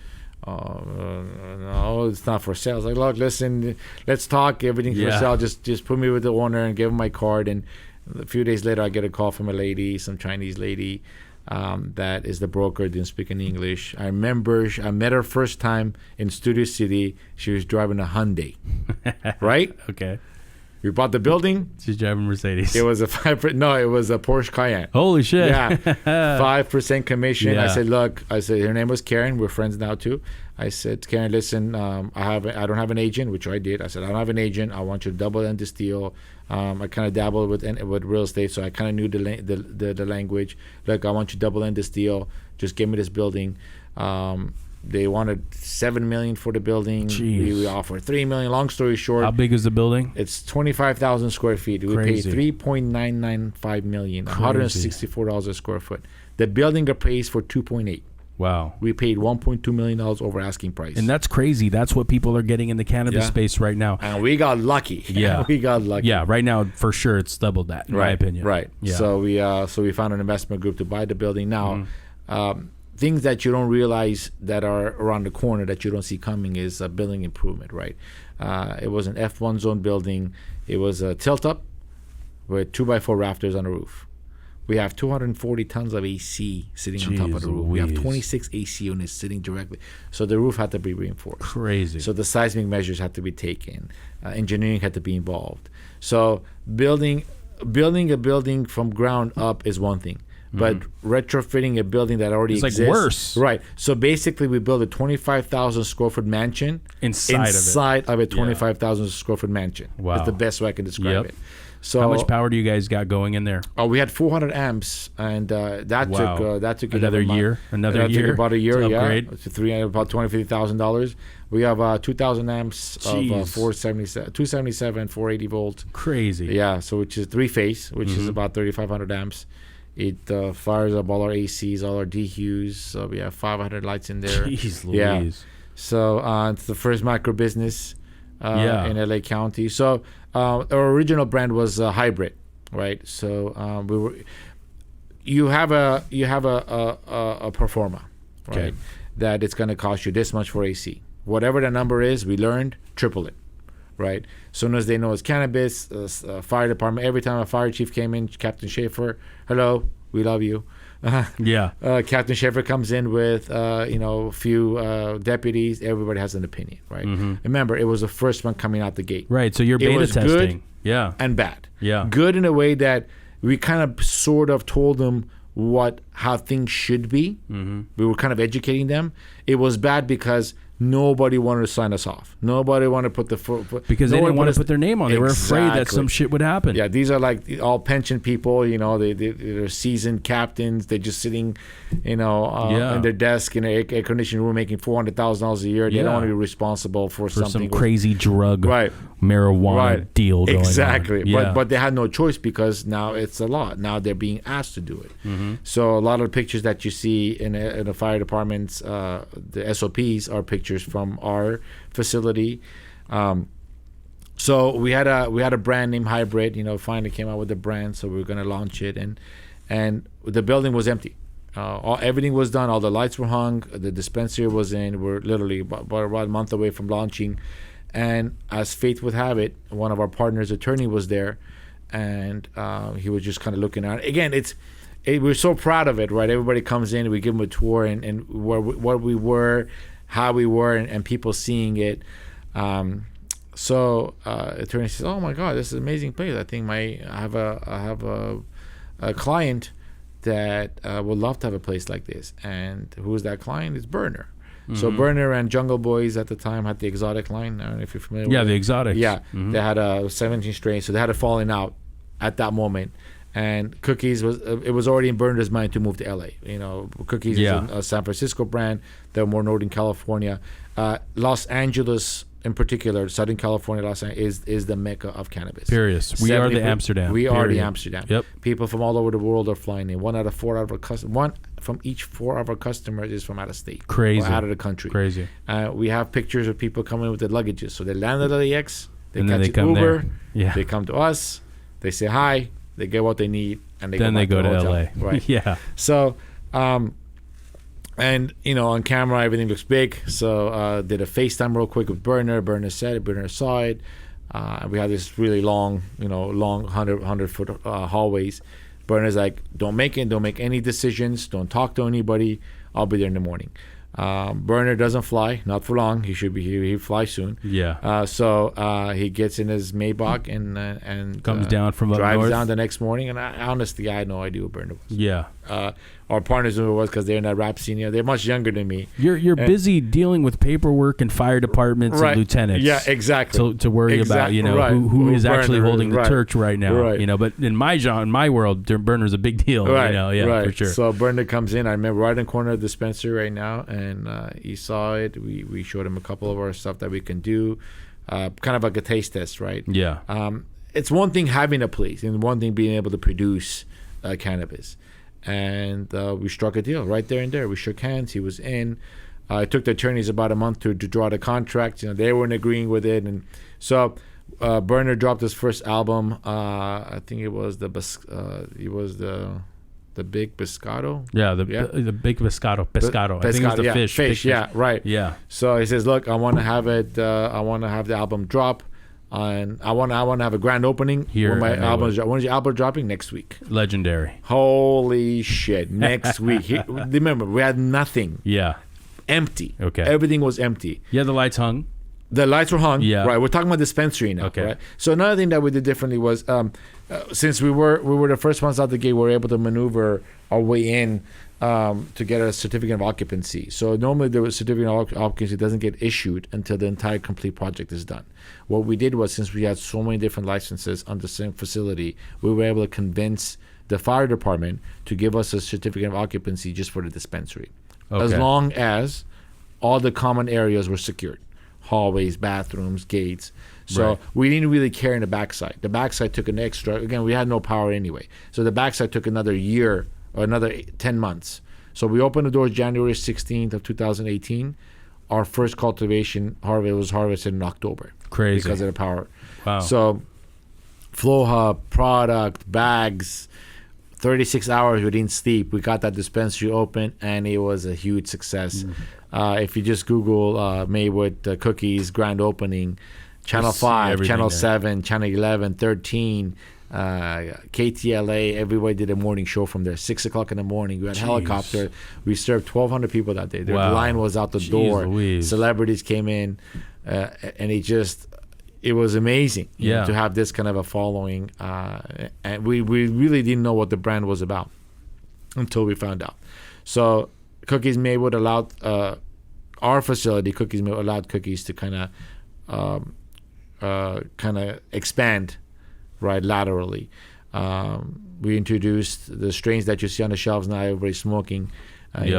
No, it's not for sale. I was like, look, listen, let's talk. Everything's for sale. Just put me with the owner and give him my card. And a few days later, I get a call from a lady, some Chinese lady, that is the broker. Didn't speak any English. I remember I met her first time in Studio City. She was driving a Hyundai, right? Okay. We bought the building. She's driving Mercedes. It was a Porsche Cayenne. Holy shit. Yeah, 5% commission. Yeah. I said, look, her name was Karen. We're friends now too. I said, Karen, listen, I don't have an agent, which I did. I said, I don't have an agent. I want you to double end this deal. I kind of dabbled with real estate, so I kind of knew the language. Look, I want you to double end this deal. Just give me this building. They wanted $7 million for the building. Jeez. We offered $3 million. Long story short, How big is the building? it's 25,000 square feet. We Crazy. paid $3.995 million, Crazy. $164 a square foot. The building appraised for $2.8. Wow. We paid $1.2 million over asking price. And that's crazy. That's what people are getting in the cannabis Yeah. space right now. And we got lucky. Yeah. we got lucky. Yeah, right now for sure it's doubled that in my opinion. Right. Yeah. So we found an investment group to buy the building. Now, Mm-hmm. things that you don't realize that are around the corner that you don't see coming is a building improvement. Right. It was an F1 zone building. It was a tilt up with 2x4 rafters on the roof. We have 240 tons of AC sitting on top of the Jeez roof. We have Louise. 26 AC units sitting directly. So the roof had to be reinforced. Crazy. So the seismic measures had to be taken. Engineering had to be involved. So building a building from ground up is one thing. But retrofitting a building that already It's like exists, worse. right? So basically, we built a 25,000 square foot mansion Inside of it. of a 25,000 square foot mansion. Wow. That's the best way I can describe Yep. it. So How much power do you guys got going in there? we had 400 amps, and that Wow. took Another year? Another year took about a year, to yeah. upgrade? It's about $50,000. We have 2,000 amps of Jeez. 277, 480 volts. Crazy. Yeah, so which is three phase, which Mm-hmm. is about 3,500 amps. It fires up all our ACs, all our DQs. So we have 500 lights in there. Jeez Yeah. Louise. So it's the first micro business Yeah. in LA County. So our original brand was Hybrid, right? So you have a pro forma, right? Okay. That it's going to cost you this much for AC. Whatever the number is, we learned triple it, right? Soon as they know it's cannabis, fire department. Every time a fire chief came in, Captain Schaefer, hello, we love you. Yeah. Captain Schaefer comes in with a few deputies. Everybody has an opinion, right? Remember, it was the first one coming out the gate, Right. So you're It beta was testing. good Yeah. and bad. Yeah. Good in a way that we kind of sort of told them how things should be. We were kind of educating them. It was bad because nobody wanted to sign us off. Nobody wanted to put the Because they didn't want to put their name on. They were afraid that Exactly. some shit would happen. Yeah, these are like all pension people. They're seasoned captains. They're just sitting, Yeah. in their desk in an air conditioned room making $400,000 a year. They Yeah. don't want to be responsible for For something some crazy drug Right. marijuana deal going exactly. on. Yeah. But they had no choice because now it's a law. Now they're being asked to do it. Mm-hmm. So a lot of the pictures that you see in the fire departments, the SOPs are pictures from our facility. So we had a brand name Hybrid. Finally came out with the brand, so we were going to launch it, and the building was empty. Everything was done. All the lights were hung. The dispensary was in. We're literally about a month away from launching. And as fate would have it, one of our partners' attorney was there, and he was just kind of looking at it. Again, we're so proud of it, right? Everybody comes in, we give them a tour, and what we were, how we were, and people seeing it. So attorney says, "Oh my God, this is an amazing place. I think I have a client that would love to have a place like this." And who is that client? It's Burner. So Burner and Jungle Boys at the time had the exotic line. I don't know if you're familiar with it. the exotics. Yeah, they had a 17 strain, so they had a falling out at that moment. And Cookies was already in Burner's mind to move to LA. Cookies Yeah. is a San Francisco brand. They're more Northern California. Los Angeles, in particular, Southern California, Los Angeles is the mecca of cannabis. Period. We are the 70 Amsterdam. We are the Period. Amsterdam. Yep. People from all over the world are flying in. One from each four of our customers is from out of state. Crazy. Or out of the country. Crazy. We have pictures of people coming with their luggages. So they land at LAX, they And then catch they an come Uber, there. Yeah. they come to us, they say hi, they get what they need, and then they go to LA. Right. Yeah. So, and on camera everything looks big. So did a FaceTime real quick with Burner. Burner said it. Burner saw it. We had this really long 100-foot hallways. Burner's like, don't make any decisions. Don't talk to anybody. I'll be there in the morning. Burner doesn't fly, not for long. He flies soon. Yeah. So he gets in his Maybach and comes down from up drives north. down the next morning. And honestly, I had no idea who Burner was. Yeah. Our partners knew who it was because they're in that rap scene. They're much younger than me. You're busy dealing with paperwork and fire departments and lieutenants. Yeah, exactly. To worry about who is actually holding the torch right now. Right. But in my world, Burner's a big deal. Right. For sure. So Burner comes in. I remember right in the corner of the dispensary right now, and he saw it. We showed him a couple of our stuff that we can do, kind of like a taste test, right? Yeah. It's one thing having a place, and one thing being able to produce cannabis. And we struck a deal right there and there. We shook hands. He was in. It took the attorneys about a month to draw the contract. They weren't agreeing with it, and so Burner dropped his first album. I think it was the Big Pescado. The Big Pescado. I think it was the fish. Fish. Yeah, right. Yeah. So he says, "Look, I want to have it. I want to have the album drop." And I want to have a grand opening here. When when is your album dropping? Next week. Legendary. Holy shit! Next week. Remember, we had nothing. Yeah. Empty. Okay. Everything was empty. Yeah, the lights hung. The lights were hung. Yeah. Right. We're talking about dispensary now. Okay. Right? So another thing that we did differently was, since we were the first ones out the gate, we were able to maneuver our way in to get a certificate of occupancy. So normally the certificate of occupancy doesn't get issued until the entire complete project is done. What we did was, since we had so many different licenses on the same facility, we were able to convince the fire department to give us a certificate of occupancy just for the dispensary. Okay. As long as all the common areas were secured. Hallways, bathrooms, gates. So we didn't really care in the backside. The backside took an extra, again, we had no power anyway. So the backside took another year or another 10 months. So we opened the doors January 16th of 2018. Our first cultivation harvest was harvested in October. Crazy. Because of the power. Wow. So flow hub, product, bags, 36 hours we didn't sleep. We got that dispensary open, and it was a huge success. If you just Google Maywood Cookies grand opening, Channel 5, Channel 7, Channel 11, 13, KTLA, everybody did a morning show from there. 6 o'clock in the morning. We had a helicopter. We served 1,200 people that day. The line was out the door. Louise. Celebrities came in, and it was amazing to have this kind of a following. And we really didn't know what the brand was about until we found out. So Cookies Maywood allowed our facility, Cookies Maywood, allowed Cookies to kind of expand, right, laterally. We introduced the strains that you see on the shelves now. Everybody's smoking.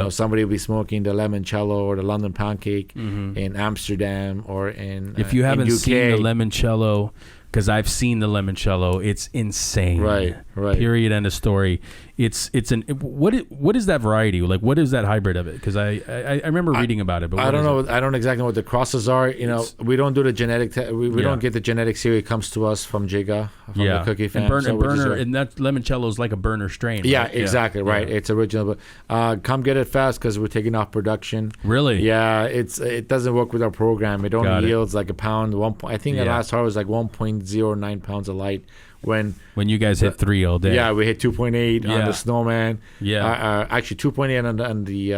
Somebody will be smoking the limoncello or the London pancake in Amsterdam or in if you haven't in UK. seen the limoncello, because I've seen the limoncello, it's insane. Right. Period. End of story. What is that variety? Like, what is that hybrid of it? Because I remember reading about it, but I don't know. I don't exactly know what the crosses are. We don't do the genetic. We don't get the genetics here. It comes to us from Jiga, from the Cookie Fam. And Burner, and that limoncello is like a Burner strain. Yeah, right? exactly. Right. It's original, but come get it fast because we're taking off production. Really? Yeah. It doesn't work with our program. It only yields like a pound. I think the last harvest was like 1.09 pounds of light. When you guys hit 3 all day. Yeah, we hit 2.8 on the Snowman. Yeah. Actually 2.8 on the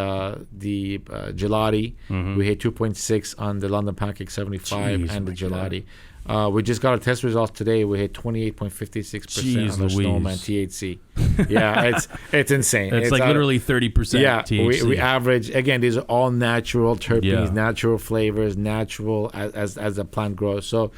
gelati. We hit 2.6 on the London Pancake 75 and the gelati. We just got our test results today. We hit 28.56% on the Snowman THC. Yeah, it's insane. It's like literally 30% THC. We average, again, these are all natural terpenes, natural flavors, natural as the plant grows. So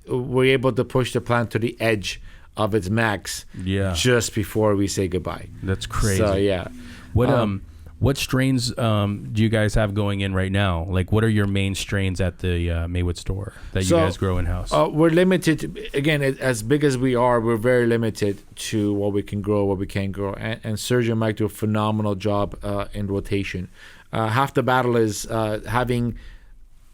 we're able to push the plant to the edge of its max just before we say goodbye. That's crazy. So what strains do you guys have going in right now? Like, what are your main strains at the Maywood store that you guys grow in house? We're limited. Again, as big as we are, we're very limited to what we can grow, what we can't grow. And Sergio and Mike do a phenomenal job in rotation. Half the battle is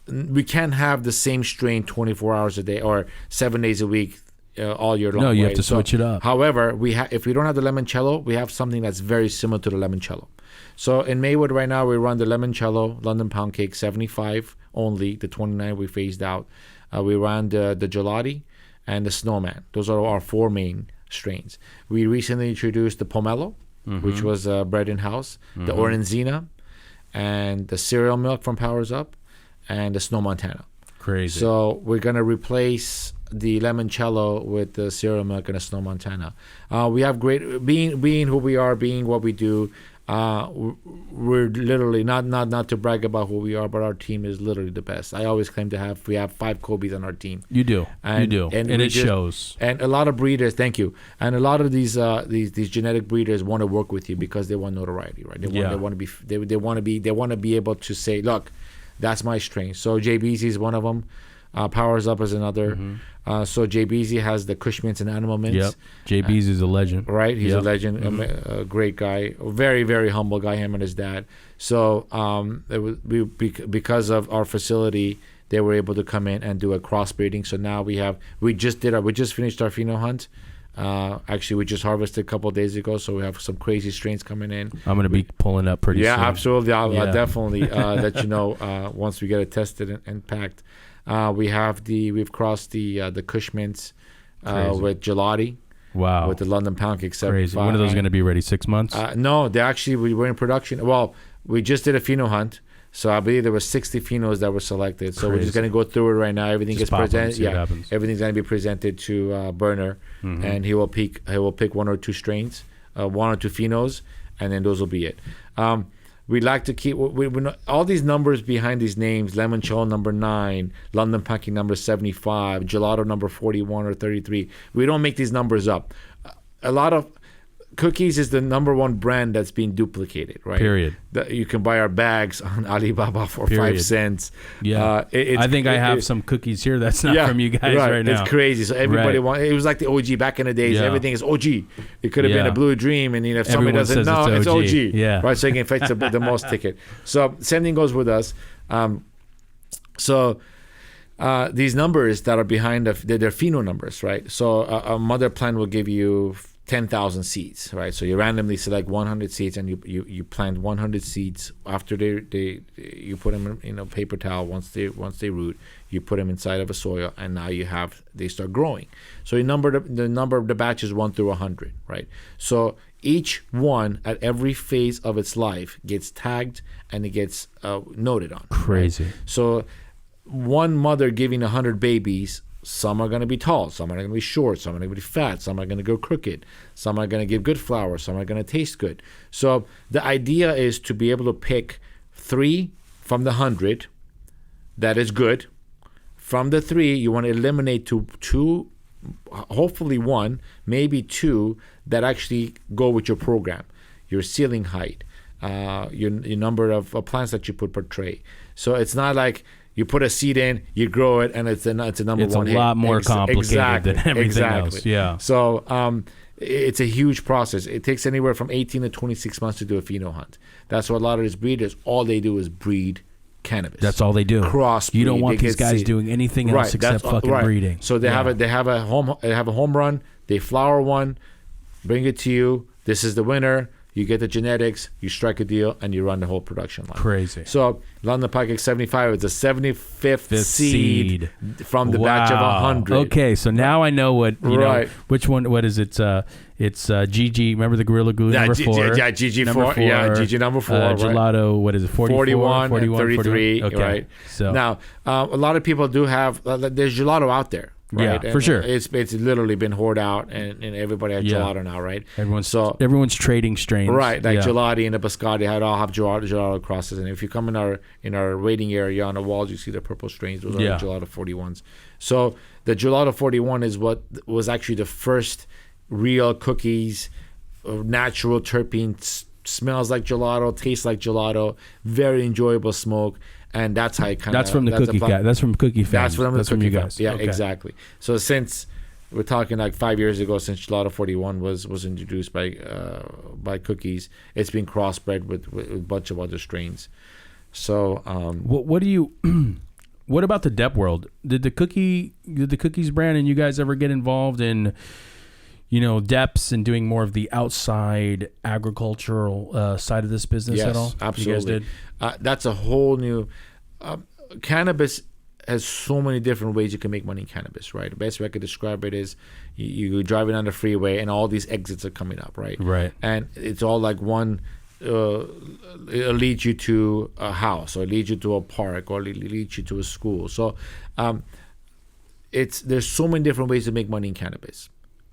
we can't have the same strain 24 hours a day or 7 days a week, all year long. No, you have right? to switch it up. However, if we don't have the limoncello, we have something that's very similar to the limoncello. So in Maywood right now, we run the limoncello London pound cake 75 only. The 29 we phased out. We ran the gelati and the snowman. Those are our 4 main strains. We recently introduced the pomelo, which was bred in house, the Orenzina, and the cereal milk from Powers Up, and the Snow Montana. Crazy. So we're gonna replace the limoncello with the cereal milk and the Snow Montana. We have great being who we are, being what we do. We're literally not to brag about who we are, but our team is literally the best. I always claim we have 5 Kobe's on our team. You do. And it shows. And a lot of breeders, thank you. And a lot of these genetic breeders want to work with you because they want notoriety, right? They want to be able to say, look, that's my strain. So JBZ is one of them. Powers Up is another. So JBZ has the Kush Mints and Animal Mints. Yep. JBZ is a legend. Right? He's a legend, a great guy, a very, very humble guy, him and his dad. So because of our facility, they were able to come in and do a crossbreeding. So now we just finished our pheno hunt. Actually, we just harvested a couple of days ago, so we have some crazy strains coming in. I'm going to be pulling up pretty soon. Yeah, absolutely. I'll definitely let you know once we get it tested and packed. We've crossed the Kush Mints with gelati. Wow. With the London pound cake 75. Crazy. When are those going to be ready? 6 months? No, we were in production. Well, we just did a pheno hunt. So I believe there were 60 phenos that were selected. So we're just going to go through it right now. Everything gets presented. Yeah, everything's going to be presented to Berner, and he will pick 1 or 2 strains, 1 or 2 phenos, and then those will be it. We like to keep all these numbers behind these names: limoncello number 9, London pound cake number 75, gelato number 41 or 33. We don't make these numbers up. A lot of Cookies is the number 1 brand that's being duplicated, right? Period. You can buy our bags on Alibaba for 5 cents. Yeah, I think I have some cookies here that's not from you guys right now. It's crazy. So everybody it was like the OG back in the days. Yeah. Everything is OG. It could have been a Blue Dream, and if somebody doesn't know, it's OG. Yeah, right. So you can fetch the most ticket. So same thing goes with us. These numbers that are behind they're pheno numbers, right? So a mother plant will give you 10,000 seeds, right? So you randomly select 100 seeds, and you plant 100 seeds. After you put them in a paper towel. Once they root, you put them inside of a soil, and now they start growing. So you number the number of the batches 1 through 100, right? So each one at every phase of its life gets tagged and it gets noted on. Crazy. Right? So one mother giving 100 babies. Some are going to be tall, some are going to be short, some are going to be fat, some are going to go crooked, some are going to give good flour, some are going to taste good. So the idea is to be able to pick 3 from the 100 that is good. From the 3, you want to eliminate to 2, hopefully 1, maybe 2 that actually go with your program, your ceiling height, your number of plants that you put per tray. So it's not like you put a seed in, you grow it, and it's a number 1 hit. It's a lot more complicated than everything else. Yeah. So it's a huge process. It takes anywhere from 18 to 26 months to do a pheno hunt. That's what a lot of these breeders, all they do is breed cannabis. That's all they do. Crossbreed. You don't want these guys doing anything else except fucking breeding. So they have a home run. They flower one, bring it to you. This is the winner. You get the genetics, you strike a deal, and you run the whole production line. Crazy. So London pound cake 75, it's a 75th seed from the batch of 100. Okay, so now I know what which one. What is it? It's GG. Remember the Gorilla Glue number 4? Yeah, GG 4. Yeah, GG number 4. Gelato. What is it? 41, 33. Okay. Right. So now a lot of people do have. There's gelato out there. Right? Yeah, for sure. It's literally been hoarded out, and everybody has gelato now, right? Everyone's trading strains, right? Like gelati and the biscotti all have gelato crosses, and if you come in our waiting area on the walls, you see the purple strains. Those are the gelato 41s. So the gelato 41 is what was actually the first real cookies, natural terpene, smells like gelato, tastes like gelato, very enjoyable smoke. And that's how it kind of. That's from the cookie guy. That's from Cookie Fans. That's from you guys. Yeah, okay. Exactly. So since we're talking like 5 years ago, since Gelato 41 was introduced by Cookies, it's been crossbred with a bunch of other strains. So what do you What about the Dep world? Did the Cookies brand and you guys ever get involved in, Deps and doing more of the outside agricultural side of this business at all? Yes, absolutely. You guys did? That's a whole new cannabis has so many different ways you can make money in cannabis, right? The best way I could describe it is you're driving on the freeway and all these exits are coming up, right? Right. And it's all like one. It'll lead you to a house, or it leads you to a park, or it leads you to a school. So, there's so many different ways to make money in cannabis.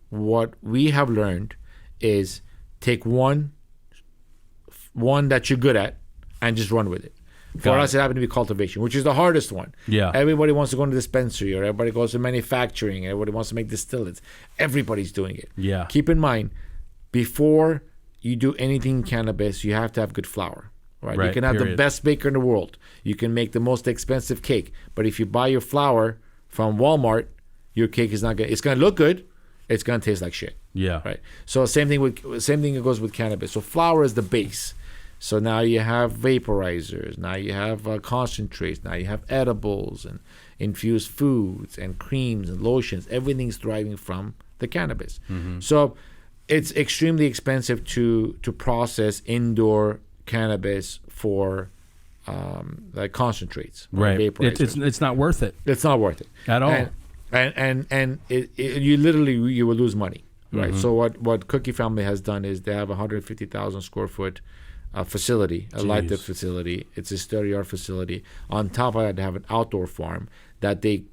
What we have learned is take one that you're good at and just run with it. For us, it happened to be cultivation, which is the hardest one. Yeah. Everybody wants to go into dispensary, or everybody goes to manufacturing, everybody wants to make distillates. Everybody's doing it. Yeah. Keep in mind, before you do anything in cannabis, you have to have good flour, right? You can have the best baker in the world. You can make the most expensive cake. But if you buy your flour from Walmart, your cake is not good. It's going to look good. It's going to taste like shit. Yeah. Right. So same thing goes with cannabis. So flour is the base. So now you have vaporizers. Now you have concentrates. Now you have edibles and infused foods and creams and lotions. Everything's deriving from the cannabis. Mm-hmm. So it's extremely expensive to process indoor cannabis for like concentrates, right? Vaporizers. It's not worth it. It's not worth it at all. And you will lose money, right? Mm-hmm. So what Cookie Family has done is they have 150,000 square foot facility, a lighted facility. It's a state-of-the-art facility. On top of that, they have an outdoor farm that they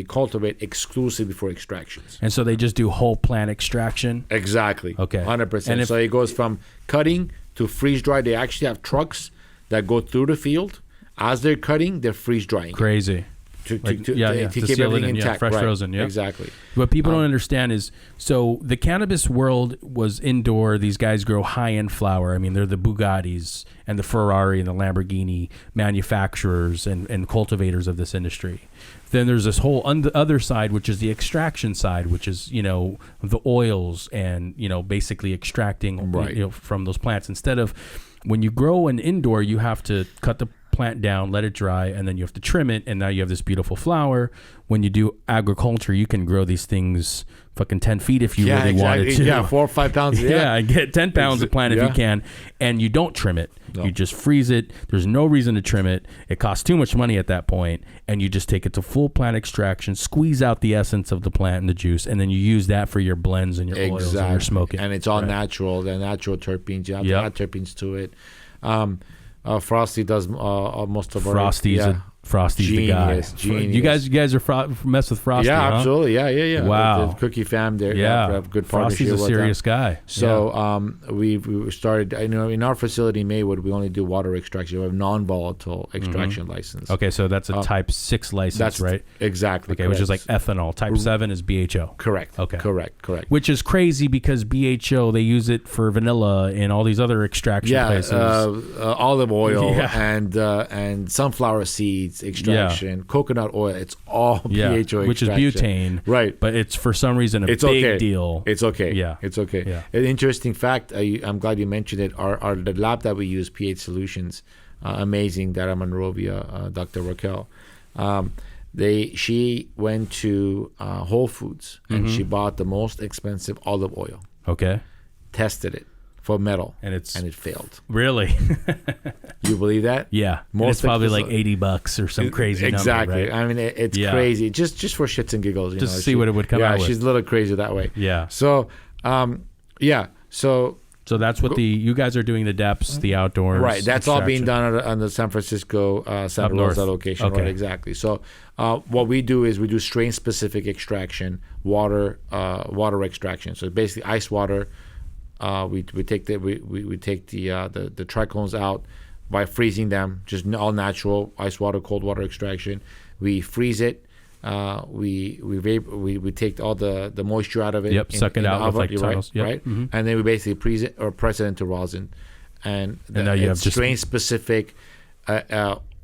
cultivate exclusively for extractions. And so they just do whole plant extraction? Exactly. Okay. 100%. So it goes from cutting to freeze dry. They actually have trucks that go through the field. As they're cutting, they're freeze drying. Crazy. To keep everything intact. Fresh frozen. Yeah. Exactly. What people don't understand is, so the cannabis world was indoor. These guys grow high-end flower. I mean, they're the Bugattis and the Ferrari and the Lamborghini manufacturers and cultivators of this industry. Then there's this whole other side, which is the extraction side, which is, the oils and, basically extracting from those plants. Instead of, when you grow an indoor, you have to cut the plant down, let it dry, and then you have to trim it, and now you have this beautiful flower. When you do agriculture, you can grow these things fucking 10 feet if you really wanted to. Yeah, 4 or 5 pounds. Yeah, get 10 pounds of plant if you can, and you don't trim it. No. You just freeze it. There's no reason to trim it. It costs too much money at that point, and you just take it to full plant extraction, squeeze out the essence of the plant and the juice, and then you use that for your blends and your oils and your smoking. And it's all natural. They're natural terpenes. You have to add terpenes to it. Frosty does most of our Frosty's genius, the guy. You guys are mess with Frosty. Yeah, huh? absolutely. Yeah. Wow. The Cookie Fam there. Yeah, have good partnership. Frosty's a serious guy. So we started. I know in our facility in Maywood, we only do water extraction. We have non-volatile extraction license. Okay, so that's a Type 6 license, right? Exactly. Okay, correct. Which is like ethanol. Type 7 is BHO. Correct. Okay. Correct. Which is crazy because BHO, they use it for vanilla and all these other extraction places. Olive oil and sunflower seeds extraction, coconut oil. It's all BHO extraction. Which is butane. Right. But it's for some reason a big deal. It's okay. Yeah. It's okay. Yeah. An interesting fact, I'm glad you mentioned it, the lab that we use, pH Solutions, amazing, Dara Monrovia, Dr. Raquel. She went to Whole Foods and she bought the most expensive olive oil. Okay. Tested it for metal, and it failed. Really? You believe that? Yeah. It's probably like $80 or some crazy exactly. number, right? I mean, it's crazy. Just for shits and giggles. Just to see what it would come out with. Yeah, she's a little crazy that way. Yeah. So, So that's what you guys are doing, the depths, the outdoors. Right. That's all being done on the San Francisco Santa Rosa location. Okay. Right, exactly. So what we do is we do strain-specific extraction, water extraction. So basically ice water. We take the trichomes out by freezing them, just all natural ice water, cold water extraction. We freeze it. We take all the moisture out of it. Yep, suck it out with like tunnels. Yep. Right, and then we basically freeze it or press it into rosin, and now you have just strain specific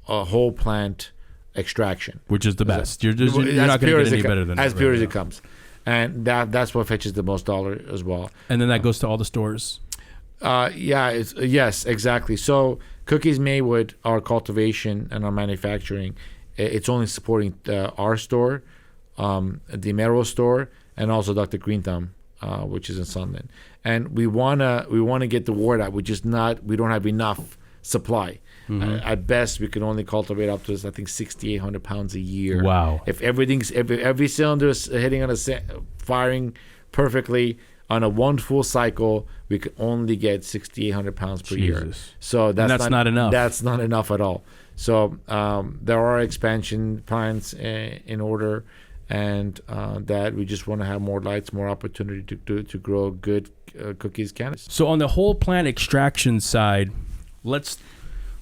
whole plant extraction, which is the best. You're not going to get any better than as pure as it comes. And that's what fetches the most dollar as well. And then that goes to all the stores. Yes, exactly. So Cookies Maywood, our cultivation and our manufacturing, it's only supporting our store, the Mero store, and also Dr. Green Thumb, which is in Sunland. And we wanna get the word out. We don't have enough supply. At best, we can only cultivate up to, I think, 6,800 pounds a year. Wow. If every cylinder is hitting on firing perfectly on a one full cycle, we could only get 6,800 pounds per year. Jesus. So that's not enough. That's not enough at all. So there are expansion plans in order, and that we just want to have more lights, more opportunity to grow good cookies cannabis. So on the whole plant extraction side,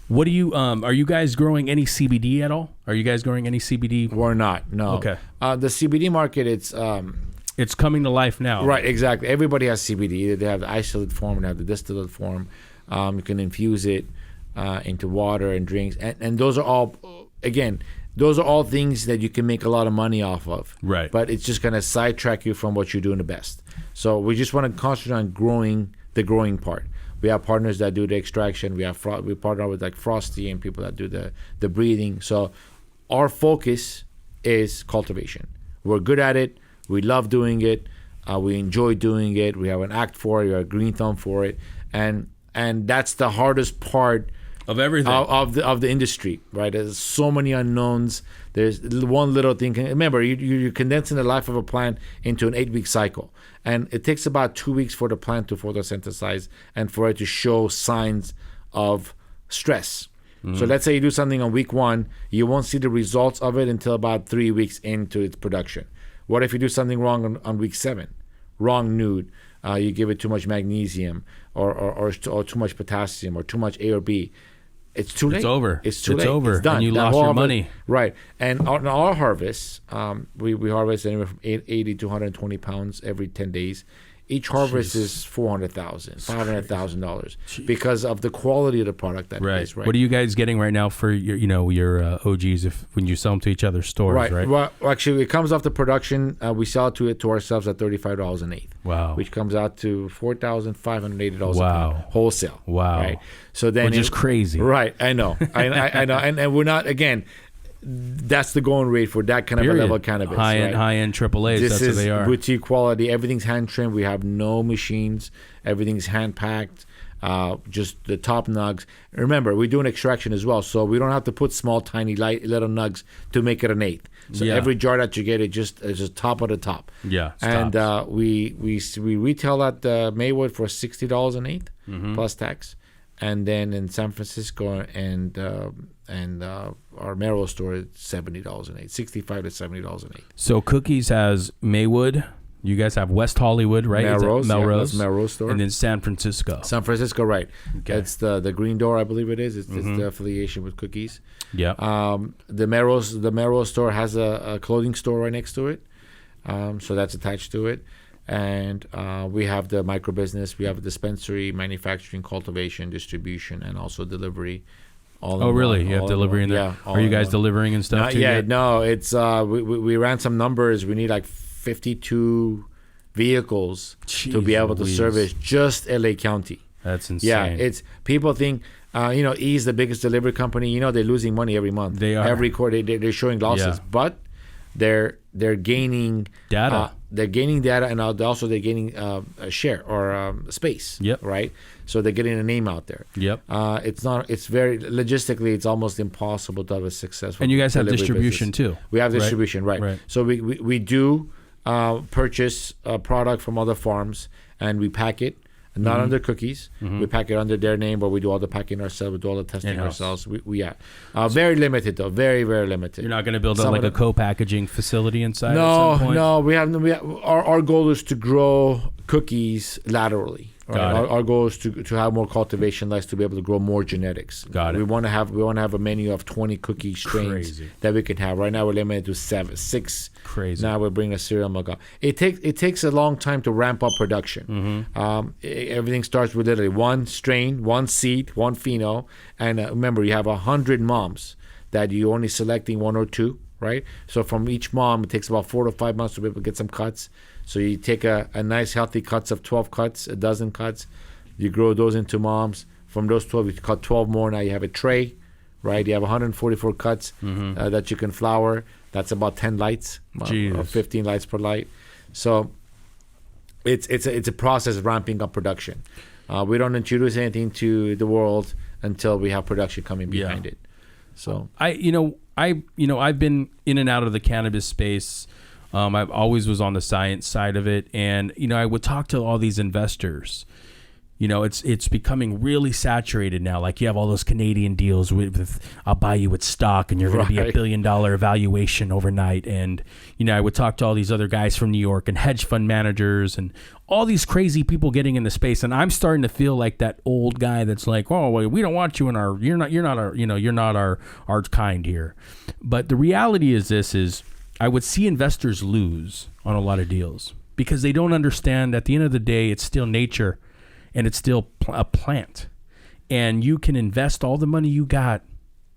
what do you are you guys growing any CBD at all? Are you guys growing any CBD? We're not. No. Okay. The CBD market, It's coming to life now. right, exactly. Everybody has CBD. Either they have the isolate form or they have the distillate form. You can infuse it into water and drinks, and those are all, again, those are all things that you can make a lot of money off of. Right. But it's just gonna sidetrack you from what you're doing the best. So we just want to concentrate on growing the growing part. We have partners that do the extraction. We partner with like Frosty and people that do the breeding. So our focus is cultivation. We're good at it. We love doing it. We enjoy doing it. We have an act for it. We have a green thumb for it, and that's the hardest part Of everything. of the industry, right? There's so many unknowns. There's one little thing. Remember, you're condensing the life of a plant into an 8-week cycle, and it takes about 2 weeks for the plant to photosynthesize and for it to show signs of stress. So let's say you do something on week 1, you won't see the results of it until about 3 weeks into its production. What if you do something wrong on week 7? Wrong nude. You give it too much magnesium or too much potassium or too much A or B. It's too late. It's over. It's too It's late. over. It's done. And you That lost whole your harvest- money. Right. And on our harvest, we harvest anywhere from 80 to 120 pounds every 10 days. Each harvest is $400,000, $500,000 because of the quality of the product that Right. it is. Right. What are you guys getting right now for your OGs when you sell them to each other's stores, right? Well, actually, it comes off the production. We sell it to ourselves at $35 an eighth. Wow. Which comes out to $4,580 Wow. a pound wholesale. Wow. Right. So then, Which is crazy. Right. I know. I know. And we're not, again, that's the going rate for that kind of a Period. level of cannabis. High right? end AAAs. This That's is what they are. boutique quality. Everything's hand trimmed. We have no machines. Everything's hand packed. Just the top nugs. Remember, we do an extraction as well, so we don't have to put small, tiny, little nugs to make it an eighth. So Yeah. every jar that you get, is just top of the top. Yeah, it's And tops. we retail at Maywood for $60 an eighth plus tax, and then in San Francisco and our Merrill store is $70 an eighth, $65 to $70 an eighth. So Cookies has Maywood. You guys have West Hollywood, right? It's at Melrose, yeah, Melrose. that's Melrose store. And then San Francisco. San Francisco, right? Okay. That's the Green Door, I believe it is. It's the affiliation with Cookies. Yeah. The Melrose store has a clothing store right next to it, so that's attached to it. And we have the micro business. We have a dispensary, manufacturing, cultivation, distribution, and also delivery. Oh, really? You have delivery in there? Yeah. Are you guys delivering and stuff Not too? yet. No, it's we ran some numbers. We need like 52 vehicles to be Jeez able to Louise. service just LA County. That's insane. Yeah, it's people think E is the biggest delivery company. They're losing money every month. They are. Every quarter they're showing losses, Yeah. but they're gaining Data. They're gaining data, and also they're gaining a share or space. Yep. Right. So they're getting a name out there. Yep. It's not. It's very logistically. It's almost impossible to have a successful. And you guys have delivery distribution business. too. We have right? distribution, right? So we do purchase a product from other farms, and we pack it. Not under Cookies. We pack it under their name, but we do all the packing ourselves. We do all the testing In-house. ourselves. Very limited though. Very, very limited. You're not going to build Some like of a the- co-packaging facility inside at some point? No. We have our goal is to grow Cookies laterally. Right? Got it. Our goal is to have more cultivation lights to be able to grow more genetics. Got it. We want to have a menu of 20 cookie strains Crazy. that we can have. Right now we're limited to 6. Crazy. Now we're bringing a cereal milk up. It takes a long time to ramp up production. Everything starts with literally one strain, one seed, one pheno, and remember you have 100 moms that you're only selecting 1 or 2. Right, so from each mom, it takes about 4 to 5 months to be able to get some cuts. So you take a nice healthy cuts of 12 cuts, a dozen cuts. You grow those into moms. From those 12, you cut 12 more. Now you have a tray, right? You have 144 cuts that you can flower. That's about 10 lights, or 15 lights per light. So it's a process of ramping up production. We don't introduce anything to the world until we have production coming behind it. So I've been in and out of the cannabis space. I've always was on the science side of it, and I would talk to all these investors. It's becoming really saturated now. Like you have all those Canadian deals with I'll buy you with stock and you're going to be $1 billion valuation overnight. And, I would talk to all these other guys from New York and hedge fund managers and all these crazy people getting in the space. And I'm starting to feel like that old guy that's like, oh, well, we don't want you in you're not our kind here. But the reality is I would see investors lose on a lot of deals because they don't understand at the end of the day, it's still nature. And it's still a plant. And you can invest all the money you got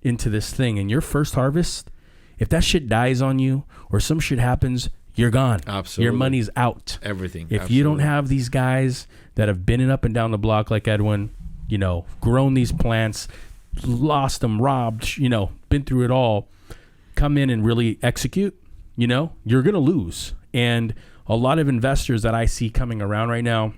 into this thing. And your first harvest, if that shit dies on you or some shit happens, you're gone. Absolutely. Your money's out. Everything. If you don't have these guys that have been up and down the block like Edwin, grown these plants, lost them, robbed, been through it all, come in and really execute, you're going to lose. And a lot of investors that I see coming around right now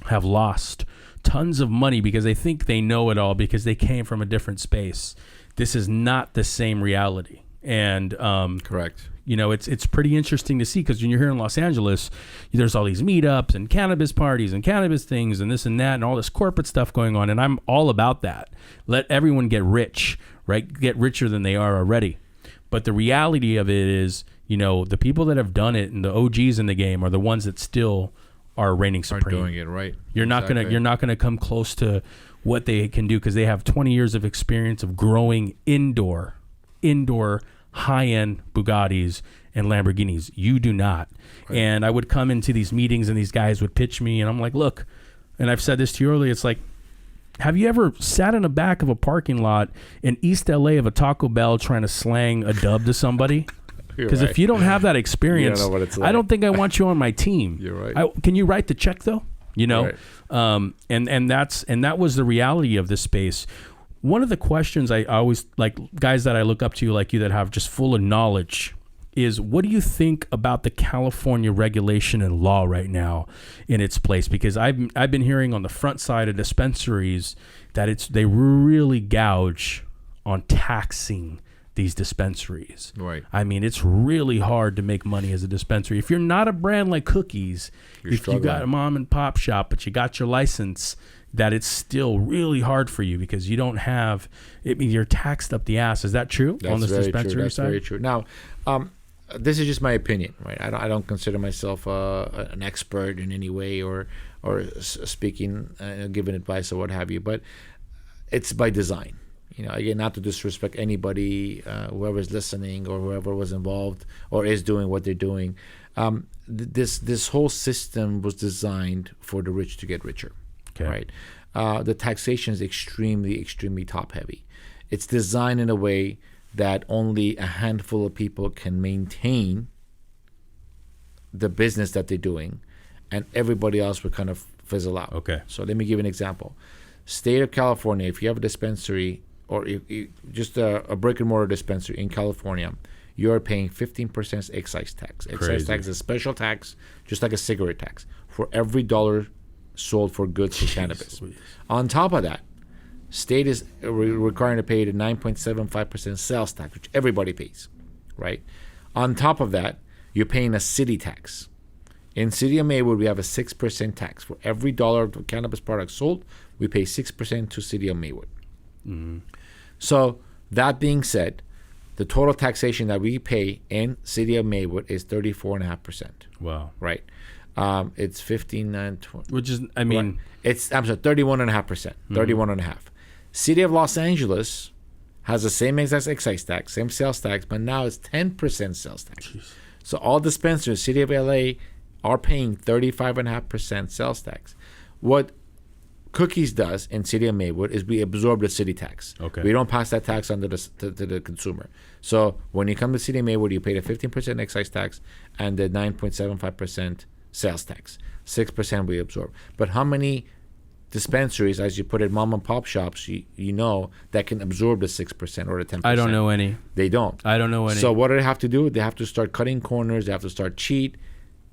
have lost tons of money because they think they know it all because they came from a different space. This is not the same reality. And correct. It's pretty interesting to see because when you're here in Los Angeles, there's all these meetups and cannabis parties and cannabis things and this and that and all this corporate stuff going on. And I'm all about that. Let everyone get rich, right? Get richer than they are already. But the reality of it is, the people that have done it and the OGs in the game are the ones that still are reigning supreme. Are doing it right. You're not gonna come close to what they can do because they have 20 years of experience of growing indoor high-end Bugattis and Lamborghinis. You do not. Right. And I would come into these meetings and these guys would pitch me and I'm like, look, and I've said this to you earlier, it's like, have you ever sat in the back of a parking lot in East LA of a Taco Bell trying to slang a dub to somebody? Because if you don't have that experience, I don't think I want you on my team. You're right. Can you write the check though? Right. And that was the reality of this space. One of the questions I always like guys that I look up to like you that have just full of knowledge is what do you think about the California regulation and law right now in its place? Because I've been hearing on the front side of dispensaries that they really gouge on taxing these dispensaries. Right. I mean, it's really hard to make money as a dispensary. If you're not a brand like Cookies, if you got a mom and pop shop, but you got your license, that it's still really hard for you because you don't have, you're taxed up the ass. Is that true on this dispensary side? That's very true. Now, this is just my opinion, right? I don't consider myself an expert in any way or speaking, giving advice or what have you, but it's by design. Again, not to disrespect anybody, whoever's listening or whoever was involved or is doing what they're doing. This whole system was designed for the rich to get richer, right? The taxation is extremely, extremely top heavy. It's designed in a way that only a handful of people can maintain the business that they're doing, and everybody else will kind of fizzle out. Okay. So let me give you an example. State of California, if you have a dispensary or just a brick and mortar dispensary in California, you're paying 15% excise tax. Excise tax is a special tax, just like a cigarette tax, for every dollar sold for goods for cannabis. On top of that, state is requiring to pay the 9.75% sales tax, which everybody pays, right? On top of that, you're paying a city tax. In City of Maywood, we have a 6% tax. For every dollar of cannabis products sold, we pay 6% to City of Maywood. Mm-hmm. So that being said, the total taxation that we pay in City of Maywood is 34.5%. Wow. Right. It's 15.9, which is, I mean, right. It's 31.5%. 31.5. City of Los Angeles has the same exact excise tax, same sales tax, but now it's 10% sales tax. Jeez. So all dispensaries, City of LA, are paying 35.5% sales tax. What Cookies does in City of Maywood is we absorb the city tax. Okay. We don't pass that tax on to the consumer. So when you come to City of Maywood, you pay the 15% excise tax and the 9.75% sales tax. 6% we absorb. But how many dispensaries, as you put it, mom and pop shops, you know, that can absorb the 6% or the 10%. I don't know any. They don't. I don't know any. So what do they have to do? They have to start cutting corners. They have to start cheat.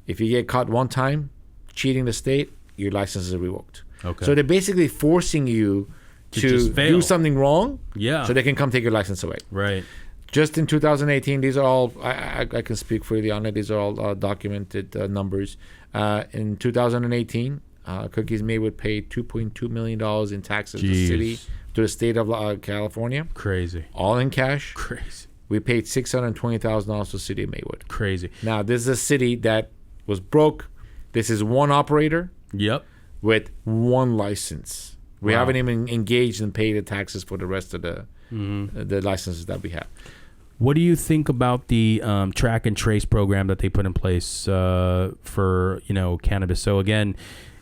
If you get caught one time cheating the state, your license is revoked. Okay. So they're basically forcing you to just fail. do something wrong, Yeah. so they can come take your license away. Right. Just in 2018, these are all, I can speak freely on it, these are all documented numbers. In 2018, Cookies Maywood paid $2.2 million in taxes to the state of California. Crazy. All in cash. Crazy. We paid $620,000 to the city of Maywood. Crazy. Now, this is a city that was broke. This is one operator Yep. with one license. We Wow. haven't even engaged and paid the taxes for the rest of the licenses that we have. What do you think about the track and trace program that they put in place for cannabis? So again,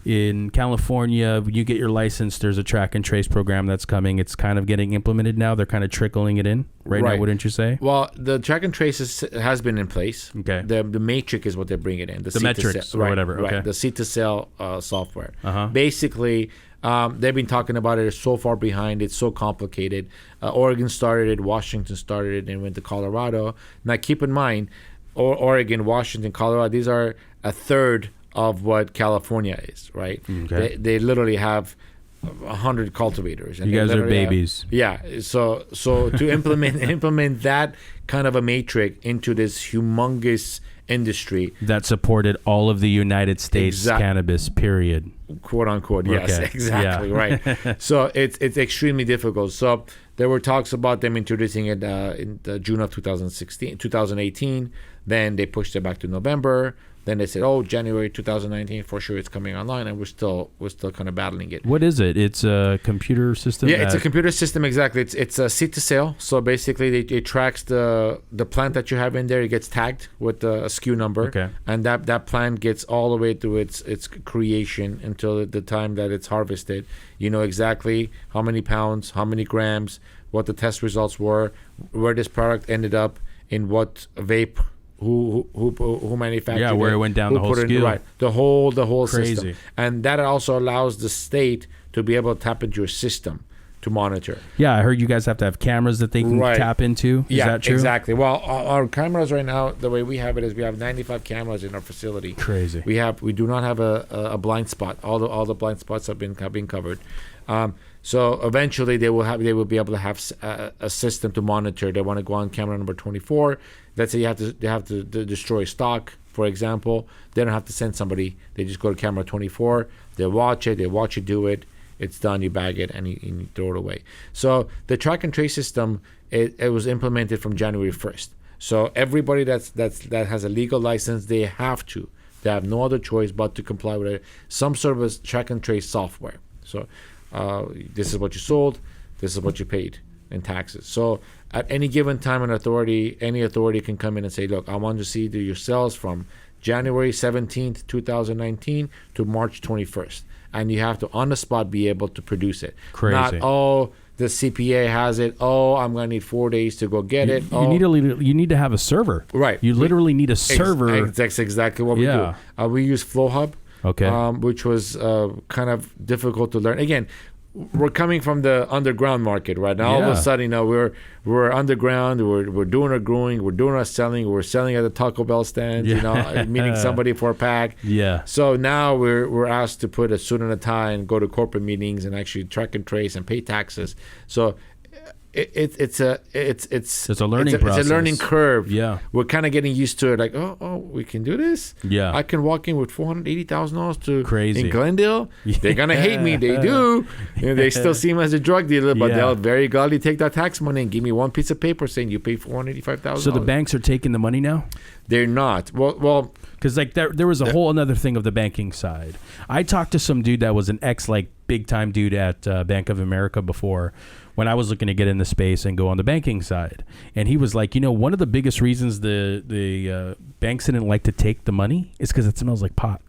in California, when you get your license, there's a track and trace program that's coming. It's kind of getting implemented now. They're kind of trickling it in right now, wouldn't you say? Well, the track and trace has been in place. Okay. The matrix is what they're bringing in. The metrics or whatever. Okay. Right. The seed to sell software. Uh-huh. Basically, they've been talking about it. It's so far behind. It's so complicated. Oregon started it. Washington started it, and went to Colorado. Now, keep in mind, Oregon, Washington, Colorado. These are a third of what California is, right? Okay. They literally have 100 cultivators. And You guys they are literally have- babies. yeah. So to implement that kind of a matrix into this humongous industry, That supported all of the United States cannabis, period. quote unquote. Yes, Okay. exactly. Yeah. Right. So it's extremely difficult. So there were talks about them introducing it in the June of 2018. Then they pushed it back to November. Then they said, "Oh, January 2019 for sure it's coming online," and we're still kind of battling it. What is it? It's a computer system? Yeah, it's a computer system, exactly. It's a seed to sale. So basically, it tracks the plant that you have in there. It gets tagged with a SKU number, Okay. and that plant gets all the way through its creation until the time that it's harvested. You know exactly how many pounds, how many grams, what the test results were, where this product ended up, in what vape. Who manufactured it? Yeah, where it went down who the whole put it in, SKU. right, the whole Crazy. system, and that also allows the state to be able to tap into your system to monitor. Yeah, I heard you guys have to have cameras that they can Right. tap into. Is that true? Exactly. Well, our cameras right now, the way we have it is we have 95 cameras in our facility. Crazy. We do not have a blind spot. All the blind spots have been covered. So eventually they will be able to have a system to monitor. They want to go on camera number 24. Let's say they have to destroy stock, for example. They don't have to send somebody. They just go to camera 24. They watch it. They watch you do it. It's done. You bag it and you throw it away. So the track and trace system it was implemented from January 1st. So everybody that has a legal license, they have no other choice but to comply with some sort of a track and trace software. So this is what you sold, this is what you paid in taxes. So at any given time, any authority can come in and say, look, I want to see your sales from January 17th, 2019 to March 21st. And you have to, on the spot, be able to produce it. Crazy. Not, the CPA has it. I'm going to need 4 days to go get it. You need to have a server. Right. You literally need a server. That's exactly what we Yeah. do. We use FlowHub. Okay. Which was kind of difficult to learn. Again, we're coming from the underground market right now. All of Yeah. a sudden, we're underground. We're doing our growing. We're doing our selling. We're selling at the Taco Bell stands. Yeah. Meeting somebody for a pack. Yeah. So now we're asked to put a suit and a tie and go to corporate meetings and actually track and trace and pay taxes. So it's a learning process. It's a learning curve. Yeah. We're kind of getting used to it. Like, we can do this. Yeah. I can walk in with $480,000 to Crazy. in Glendale. They're gonna hate me. They do. They still see me as a drug dealer, but Yeah. they'll very gladly take that tax money and give me one piece of paper saying you pay $485,000. So the banks are taking the money now? They're not. Well, Because there was a whole another thing of the banking side. I talked to some dude that was an big time dude at Bank of America before, when I was looking to get in the space and go on the banking side, and he was like, one of the biggest reasons the banks didn't like to take the money is because it smells like pot.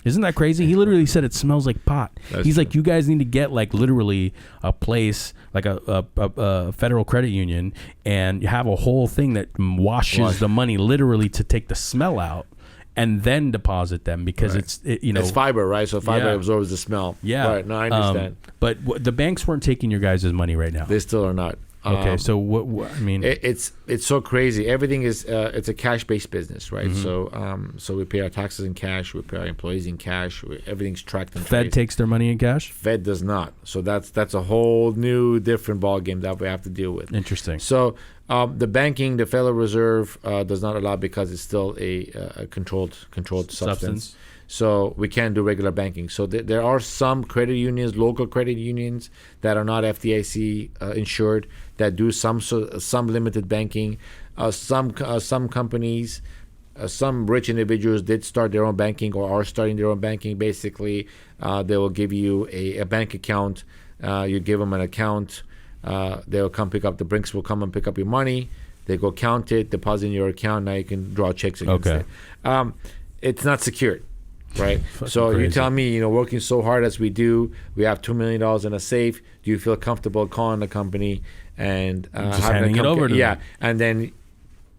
Isn't that crazy? He literally said it smells like pot. He's true. like, you guys need to get literally a place like a federal credit union and have a whole thing that washes the money literally to take the smell out. and then deposit them because it's fiber, right? So fiber Yeah. absorbs the smell. Yeah. Right. No, I understand. But the banks weren't taking your guys' money right now. They still are not. Okay, so what I mean, It's so crazy. Everything is it's a cash based business, right? Mm-hmm. So we pay our taxes in cash, we pay our employees in cash. Everything's tracked and Fed traced. takes their money in cash. Fed does not. So that's a whole new different ball game that we have to deal with. Interesting. So the banking, the Federal Reserve does not allow because it's still a controlled substance. So we can't do regular banking. So there are some credit unions, local credit unions that are not FDIC insured that do some limited banking. Some companies, some rich individuals did start their own banking or are starting their own banking. Basically, they will give you a bank account. You give them an account. They will come pick up. The Brinks will come and pick up your money. They go count it, deposit in your account. Now you can draw checks against it. It's not secured. Right. So crazy. You tell me, working so hard as we do, we have $2 million in a safe. Do you feel comfortable calling the company and just handing it over to them? And then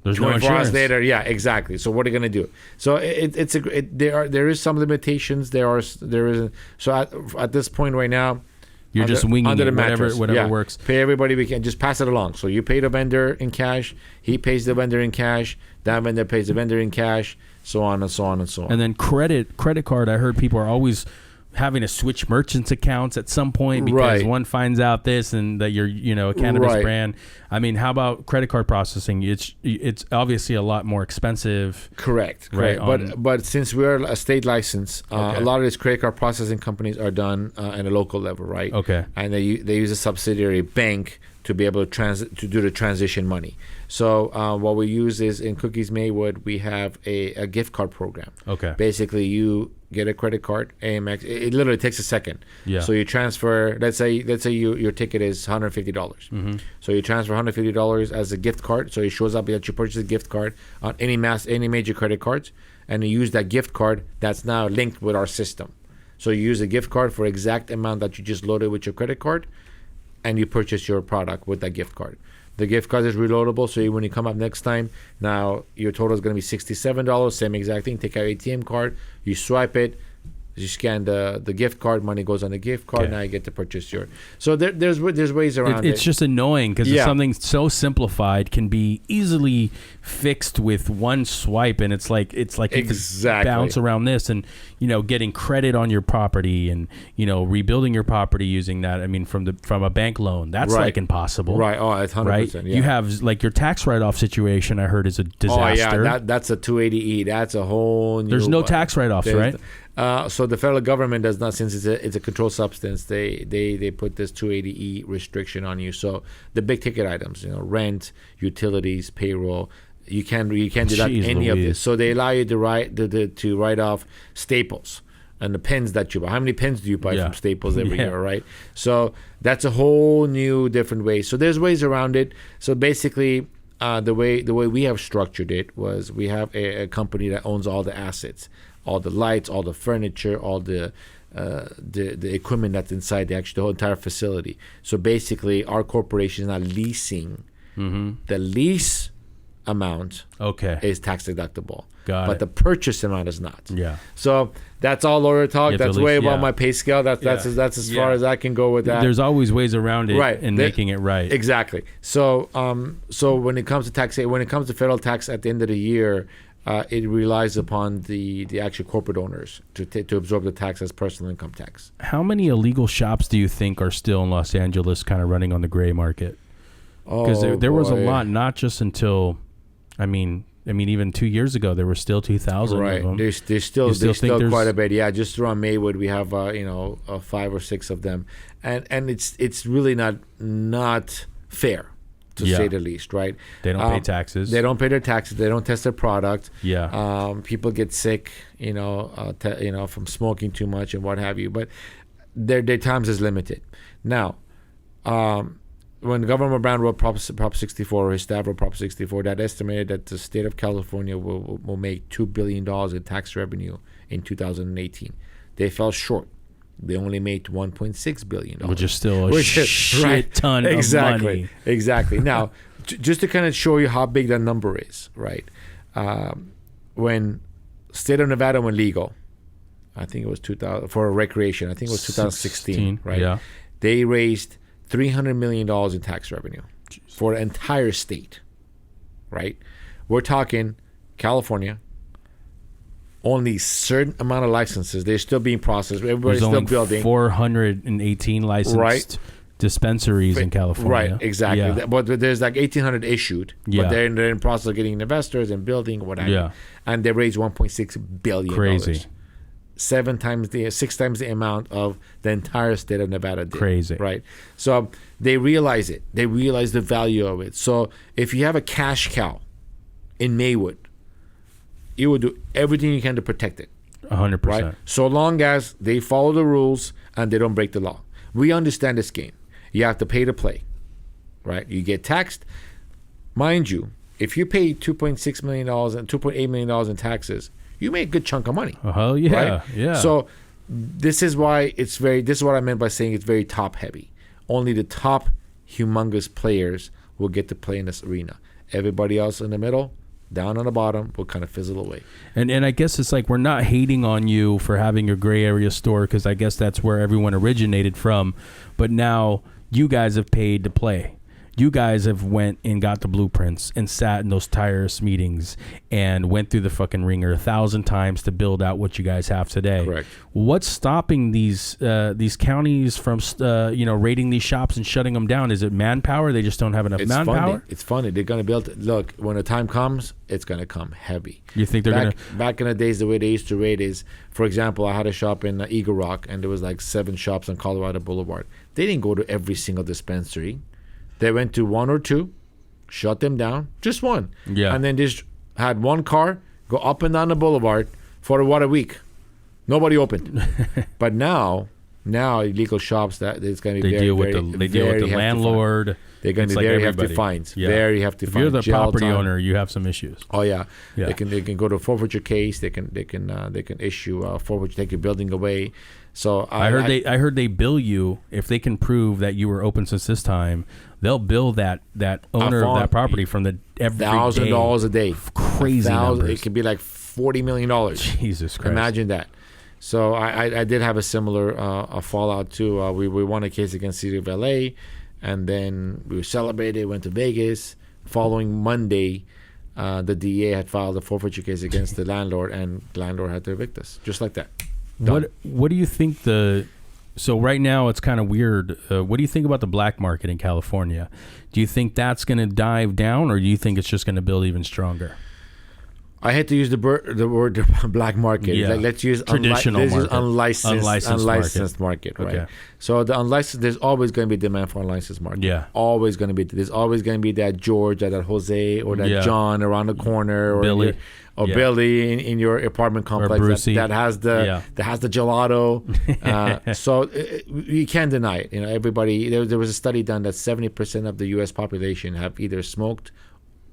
There's no 24 hours insurance. later, yeah, exactly. So what are you going to do? So there is some limitations. There is. So at this point right now, You're just winging under it, the mattress. whatever works. Pay everybody we can. Just pass it along. So you pay the vendor in cash. He pays the vendor in cash. That vendor pays the vendor in cash. So on and so on and so on. And then credit card. I heard people are always having to switch merchants accounts at some point because Right. one finds out this and that you're a cannabis Right. brand. I mean, how about credit card processing? It's obviously a lot more expensive. Correct. Right, But since we're a state license, Okay. a lot of these credit card processing companies are done at a local level, right? Okay. And they use a subsidiary bank to be able to do the transition money. So what we use is in Cookies Maywood, we have a gift card program. Okay. Basically, you get a credit card, Amex. It literally takes a second. Yeah. So you transfer. Let's say your ticket is $150. Mm-hmm. So you transfer $150 as a gift card. So it shows up that you purchase a gift card on any major credit cards, and you use that gift card that's now linked with our system. So you use a gift card for exact amount that you just loaded with your credit card, and you purchase your product with that gift card. The gift card is reloadable, so when you come up next time, now your total is going to be $67. Same exact thing. Take out your ATM card, you swipe it, you scan the gift card, money goes on the gift card. Okay. Now you get to purchase your. So there's ways around it. It's just annoying because Yeah. something so simplified can be easily fixed with one swipe, and it's like you Exactly. can bounce around this and getting credit on your property and rebuilding your property using that. I mean, from a bank loan, that's Right. like impossible. Right. Oh, it's 100%. Right. Yeah. You have like your tax write-off situation. I heard is a disaster. Oh yeah, that's a 280E. That's a whole new. There's no tax write-offs, there's- right? So the federal government does not, since it's a controlled substance. They put this 280E restriction on you. So the big ticket items, rent, utilities, payroll, you can't deduct Jeez any of Louise. this. So they allow you to write off staples and the pens that you buy. How many pens do you buy Yeah. from Staples every Yeah. year, right? So that's a whole new different way. So there's ways around it. So basically, the way we have structured it was we have a company that owns all the assets, all the lights, all the furniture, all the equipment that's inside the whole entire facility. So basically, our corporation is not leasing. The lease amount Okay. is tax deductible, Got but it. the purchase amount is not. Yeah. So that's all lawyer talk. You have to That's lease- way above yeah. my pay scale. That's Yeah. as far Yeah. as I can go with that. There's always ways around it Right. and There- making it right. Exactly. So so when it comes to tax, when it comes to federal tax at the end of the year, it relies upon the actual corporate owners to absorb the tax as personal income tax. How many illegal shops do you think are still in Los Angeles kind of running on the gray market? Because there was a boy. lot, not just until, I mean, even 2 years ago, there were still 2,000 Right. of them. There's still You still think there's- quite a bit. Yeah, just around Maywood, we have 5 or 6 of them, and it's really not fair, to Yeah. say the least. Right. They don't pay taxes. They don't pay their taxes. They don't test their product. Yeah. People get sick, from smoking too much and what have you. But their times is limited. Now, when Governor Brown wrote Prop 64, or his staff wrote Prop 64, that estimated that the state of California will make $2 billion in tax revenue in 2018. They fell short. They only made $1.6 billion. Which is still a shit ton of money. Exactly. Now, just to kind of show you how big that number is, right? When state of Nevada went legal. I think it was 2000 for recreation. I think it was 2016, right? Yeah. They raised $300 million in tax revenue for the entire state, right? We're talking California. Only certain amount of licenses. They're still being processed. Everybody's There's still only building. 418 licensed dispensaries in California. Right, exactly. Yeah. But there's like 1,800 issued. Yeah. But they're in process of getting investors and building whatever. Yeah. And they raised $1.6 billion. Crazy. 6 times the amount of the entire state of Nevada did. Crazy. Right? So they realize it. They realize the value of it. So if you have a cash cow in Maywood, you will do everything you can to protect it. 100%. Right? So long as they follow the rules and they don't break the law. We understand this game. You have to pay to play. Right? You get taxed. Mind you, if you pay $2.6 million and $2.8 million in taxes, you make a good chunk of money. Oh, yeah. Right? Yeah. So this is why this is what I meant by saying it's very top heavy. Only the top humongous players will get to play in this arena. Everybody else in the middle, down on the bottom, will kind of fizzle away. And I guess it's like we're not hating on you for having your gray area store, because I guess that's where everyone originated from. But now you guys have paid to play. You guys have went and got the blueprints and sat in those tireless meetings and went through the fucking ringer 1,000 times to build out what you guys have today. Correct. What's stopping these counties from raiding these shops and shutting them down? Is it manpower? They just don't have enough manpower? It's funny. They're going to build. Look, when the time comes, it's going to come heavy. You think they're going to? Back in the days, the way they used to raid is, for example, I had a shop in Eagle Rock, and there was like 7 shops on Colorado Boulevard. They didn't go to every single dispensary. They went to 1 or 2, shut them down, just one. Yeah. And then just had one car go up and down the boulevard for a week. Nobody opened. But now illegal shops, that it's going to be deal with the landlord. They're going to be very hefty fines. Yeah. Very hefty if fines. you're the Jail property time. owner, you have some issues. Oh yeah. Yeah. They can go to a forfeiture case. They can issue forfeiture, take your building away. So I heard they bill you if they can prove that you were open since this time. They'll bill that owner of that property from the every $1,000 a day. Crazy numbers. It could be like $40 million. Jesus Christ. Imagine that. So I did have a similar fallout too. We won a case against City of LA, and then we celebrated, went to Vegas. Following Monday, the DA had filed a forfeiture case against the landlord, and the landlord had to evict us, just like that. Done. What do you think so right now it's kind of weird. What do you think about the black market in California? Do you think that's going to dive down, or do you think it's just going to build even stronger? I hate to use the word black market. Yeah. Like, let's use traditional market. unlicensed market, right? Okay. So the unlicensed, there's always going to be demand for unlicensed market. Yeah. Always going to be. There's always going to be that George or that Jose or that John around the corner, or Billy. Billy in your apartment complex that has the gelato. So you can't deny it. Everybody. There was a study done that 70% of the U.S. population have either smoked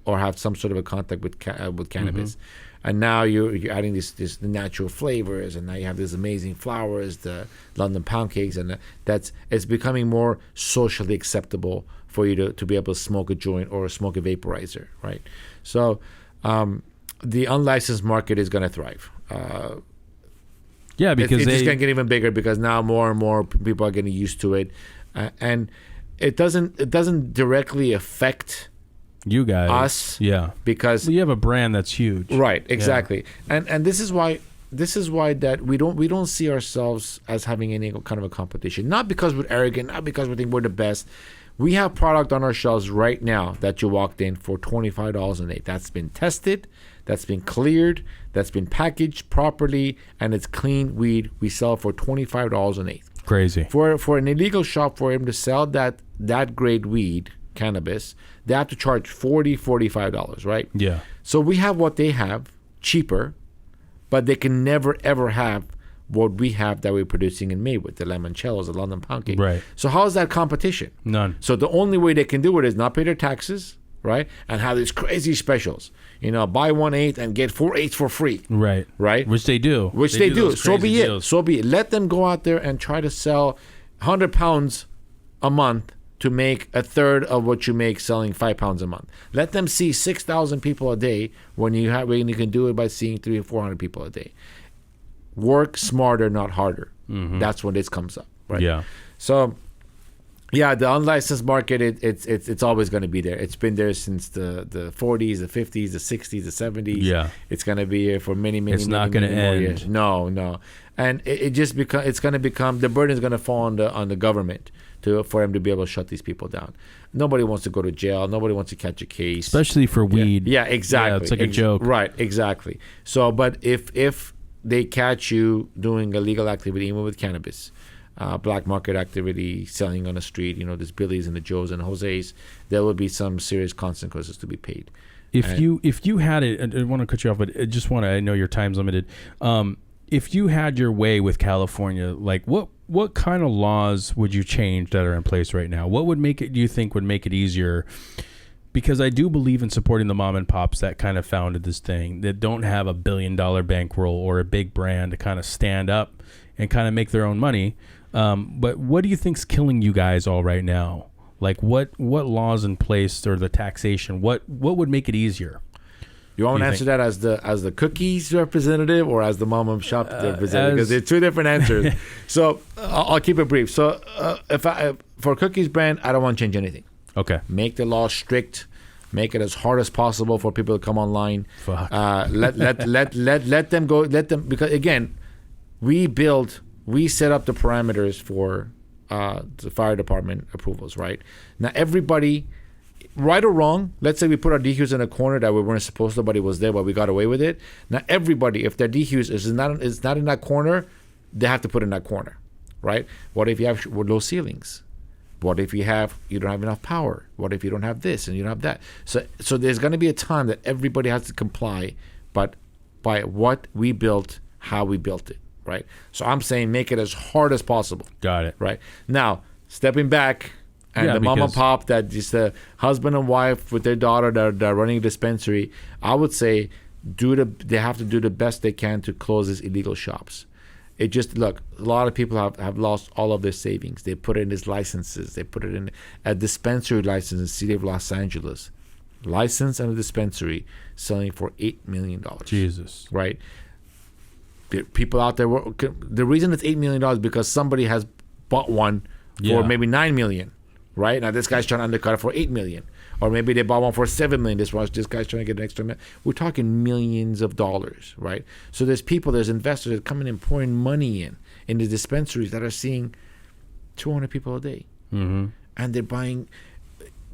or have some sort of a contact with cannabis. Mm-hmm. And now you're adding these natural flavors, and now you have these amazing flowers, the London pound cakes, and it's becoming more socially acceptable for you to be able to smoke a joint or smoke a vaporizer, right? So the unlicensed market is going to thrive. Because it's just going to get even bigger, because now more and more people are getting used to it, and it doesn't directly affect you guys, us, because you have a brand that's huge, right? Exactly, and this is why that we don't see ourselves as having any kind of a competition. Not because we're arrogant, not because we think we're the best. We have product on our shelves right now that you walked in for $25 an eighth. That's been tested, that's been cleared, that's been packaged properly, and it's clean weed. We sell for $25 an eighth. Crazy. For an illegal shop, for him to sell that grade weed, cannabis, they have to charge $45, right? Yeah. So we have what they have, cheaper, but they can never ever have what we have that we're producing in Maywood, the limoncellos, the London pound cake. Right. So how is that competition? None. So the only way they can do it is not pay their taxes, right? And have these crazy specials. Buy 1/8 and get 4/8 for free. Right. Right? Which they do. They do. So be it. deals. So be it. Let them go out there and try to sell 100 pounds a month to make a third of what you make selling 5 pounds a month. Let them see 6,000 people a day when you can do it by seeing 300 or 400 people a day. Work smarter, not harder. That's when this comes up, right? Yeah. So, yeah, the unlicensed market, it's always going to be there. It's been there since the 40s, the 50s, the 60s, the 70s. Yeah. It's going to be here for many It's not going to more end. years. No. And it just it's going to become, the burden is going to fall on the government for them to be able to shut these people down. Nobody wants to go to jail. Nobody wants to catch a case. Especially for weed. Yeah, exactly. Yeah, it's like a joke. Right, exactly. So, but if they catch you doing illegal activity, even with cannabis, black market activity, selling on the street, there's Billy's and the Joes and Jose's, there will be some serious consequences to be paid. If you had it, I don't want to cut you off, but I know your time's limited. If you had your way with California, like what kind of laws would you change that are in place right now? What would make it, do you think, would make it easier? Because I do believe in supporting the mom and pops that kind of founded this thing, that don't have a $1 billion bankroll or a big brand to kind of stand up and kind of make their own money. But what do you think's killing you guys all right now? Like what laws in place, or the taxation? What would make it easier? You want me to answer that as the cookies representative or as the mom and shop representative? Because they're two different answers. So I'll keep it brief. So for cookies brand, I don't want to change anything. Okay. Make the law strict. Make it as hard as possible for people to come online. Fuck. Let them go. Let them, because again, we set up the parameters for the fire department approvals. Right now, everybody, right or wrong, let's say we put our DQs in a corner that we weren't supposed to, but it was there, but we got away with it. Now everybody, if their DQs is not in that corner, they have to put in that corner, right? What if you have low ceilings? What if you don't have enough power? What if you don't have this and you don't have that? So there's going to be a time that everybody has to comply, but by what we built, how we built it, right? So I'm saying make it as hard as possible. Got it. Right. Now, stepping back, and the mom and pop, that is the husband and wife with their daughter that are running a dispensary, I would say they have to do the best they can to close these illegal shops. It just, look, a lot of people have lost all of their savings. They put it in these licenses. They put it in a dispensary license in the city of Los Angeles. License and a dispensary selling for $8 million. Jesus. Right? People out there, the reason it's $8 million is because somebody has bought one for maybe $9 million. Right? Now this guy's trying to undercut it for $8 million. Or maybe they bought one for $7 million. This guy's trying to get an extra million. We're talking millions of dollars, right? So there's investors that come in and pouring money in the dispensaries that are seeing 200 people a day. Mm-hmm. And they're buying.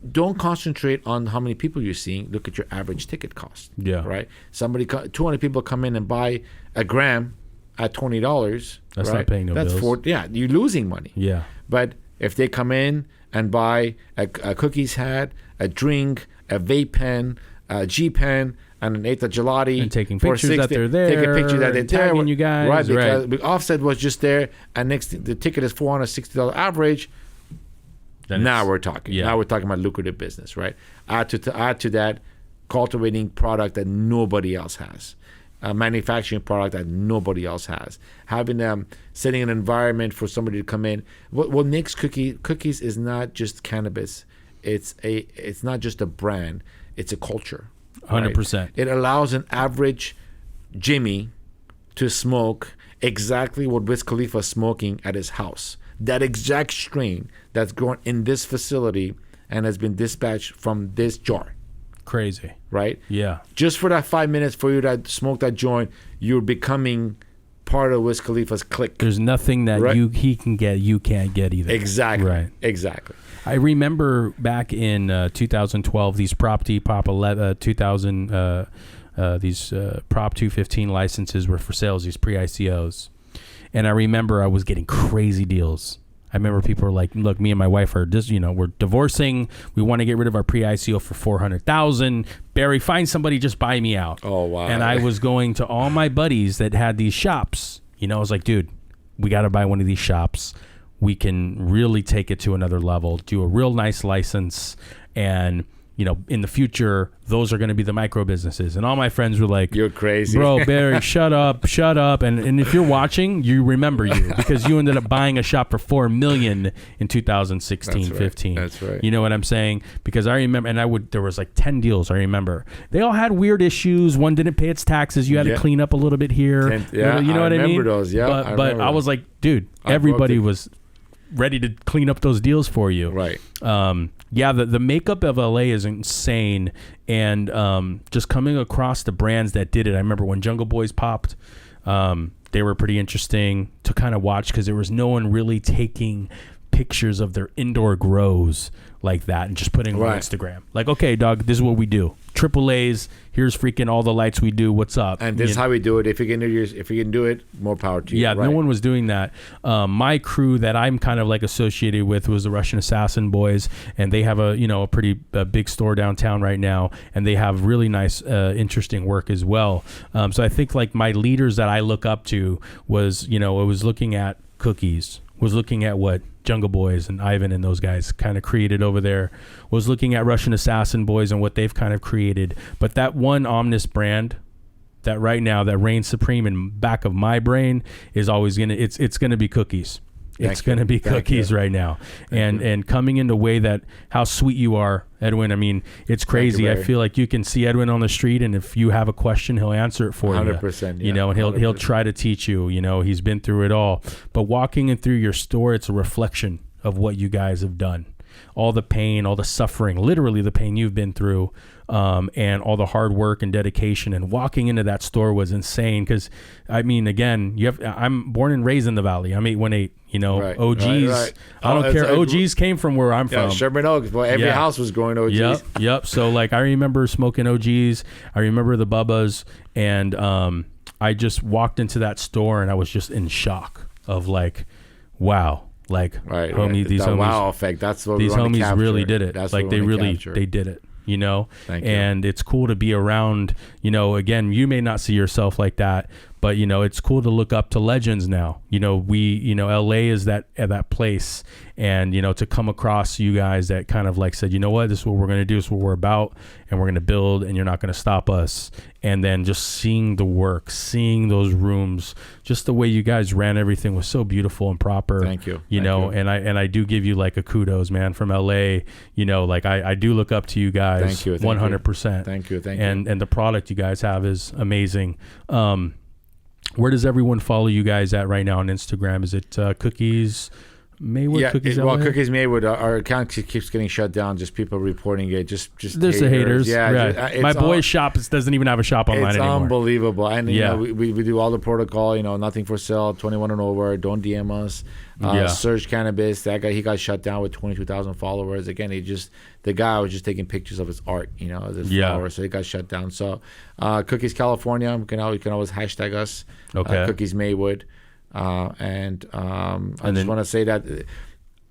Don't concentrate on how many people you're seeing. Look at your average ticket cost. Yeah. Right? 200 people come in and buy a gram at $20. That's right? not paying no bills. You're losing money. Yeah. But if they come in and buy a cookies hat, a drink, a vape pen, a G pen, and an eighth of gelati, and taking pictures that they're there, taking pictures that they're tagging there, you guys, right? Because the offset was just there, and the ticket is $460 average. Now we're talking. Yeah. Now we're talking about lucrative business, right? Add to that, cultivating product that nobody else has. Manufacturing product that nobody else has, having setting an environment for somebody to come in. What makes cookies is not just cannabis. It's not just a brand. It's a culture. 100%. It allows an average Jimmy to smoke exactly what Wiz Khalifa is smoking at his house. That exact strain that's grown in this facility and has been dispatched from this jar. Crazy. Right? Yeah. Just for that 5 minutes for you to smoke that joint, you're becoming part of Wiz Khalifa's clique. There's nothing that he can get you can't get either. Exactly. Right. Exactly. I remember back in 2012, these Prop 2000 these Prop 215 licenses were for sales, these pre-ICOs. And I remember I was getting crazy deals. I remember people were like, look, me and my wife are just, we're divorcing. We want to get rid of our pre-ICO for $400,000. Barry, find somebody, just buy me out. Oh, wow. And I was going to all my buddies that had these shops. I was like, dude, we got to buy one of these shops. We can really take it to another level, do a real nice license, and in the future, those are going to be the micro businesses. And all my friends were like, "You're crazy, bro, Barry, shut up." And if you're watching, you remember you because you ended up buying a shop for $4 million in 2016, 15. That's right. You know what I'm saying? Because I remember, and there was like 10 deals. I remember they all had weird issues. One didn't pay its taxes. You had to clean up a little bit here. You know what I mean? remember those. Yeah, but I was like, dude, everybody was ready to clean up those deals for you. Right. The makeup of LA is insane, and just coming across the brands that did it. I remember when Jungle Boys popped, they were pretty interesting to kind of watch because there was no one really taking pictures of their indoor grows like that and just putting it on Instagram. Like, okay, dog, this is what we do. AAA's, here's freaking all the lights we do. What's up? And this is how we do it. If you can do it, more power to you. Yeah, no one was doing that. My crew that I'm kind of like associated with was the Russian Assassin Boys, and they have a pretty big store downtown right now, and they have really nice, interesting work as well. So I think like my leaders that I look up to was, it was looking at Cookies, was looking at what Jungle Boys and Ivan and those guys kind of created over there, was looking at Russian Assassin Boys and what they've kind of created. But that one Omnis brand that right now that reigns supreme in back of my brain is always it's gonna be Cookies. It's going to be Cookies right now. And coming in the way that how sweet you are, Edwin. I mean, it's crazy. I feel like you can see Edwin on the street, and if you have a question, he'll answer it for 100%, you. And he'll try to teach you. He's been through it all. But walking in through your store, it's a reflection of what you guys have done. All the pain, all the suffering, literally the pain you've been through, and all the hard work and dedication. And walking into that store was insane because, I mean, again, I'm born and raised in the Valley. I'm 818. OGs. Right. I don't care. OGs came from where I'm from. Sherman Oaks. Well, every house was going OGs. Yep. So like I remember smoking OGs. I remember the Bubbas, and I just walked into that store and I was just in shock of like, wow. Like, homie, these homies, wow effect. That's what these homies capture. really did it. That's like they did it. Thank you. And it's cool to be around. Again, you may not see yourself like that, but it's cool to look up to legends now. LA is that place, and to come across you guys that kind of like said, what, this is what we're gonna do, this is what we're about, and we're gonna build, and you're not gonna stop us. And then just seeing the work, seeing those rooms, just the way you guys ran everything was so beautiful and proper. Thank you. And I do give you like a kudos, man, from LA. Like I do look up to you guys. Thank you. 100%. Thank you. And the product you guys have is amazing. Where does everyone follow you guys at right now on Instagram? Is it Cookies Maywood? Cookies LA? Cookies Maywood. Our account keeps getting shut down. Just people reporting it. Just there's the haters. Yeah. Right. My boy's shop doesn't even have a shop online anymore. It's unbelievable. And we do all the protocol. Nothing for sale. 21 and over. Don't DM us. Surge Cannabis. That guy, he got shut down with 22,000 followers. Again, the guy was just taking pictures of his art. His flowers. So he got shut down. So Cookies California. You can always hashtag us. Okay. Cookies Maywood. I just want to say that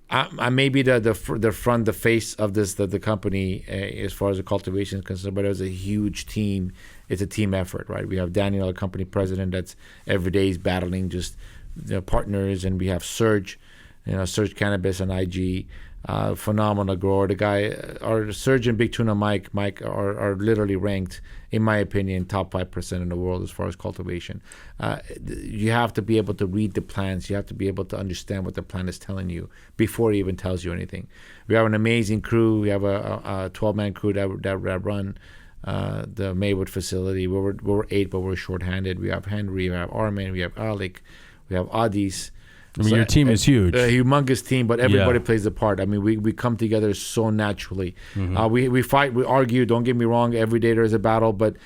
I may be the face of the company as far as the cultivation is concerned, but it was a huge team. It's a team effort, right? We have Daniel, our company president, that's every day is battling just partners, and we have Surge, Surge Cannabis on IG, phenomenal grower. The guy, our Surge and Big Tuna Mike are literally ranked, in my opinion, top 5% in the world as far as cultivation. You have to be able to read the plants. You have to be able to understand what the plant is telling you before it even tells you anything. We have an amazing crew. We have a 12-man crew that run the Maywood facility. We're 8, but we're shorthanded. We have Henry, we have Armin, we have Alec, we have Adis. I mean, your team is huge. A humongous team, but everybody plays a part. I mean, we come together so naturally. Mm-hmm. We fight, we argue. Don't get me wrong. Every day there's a battle, but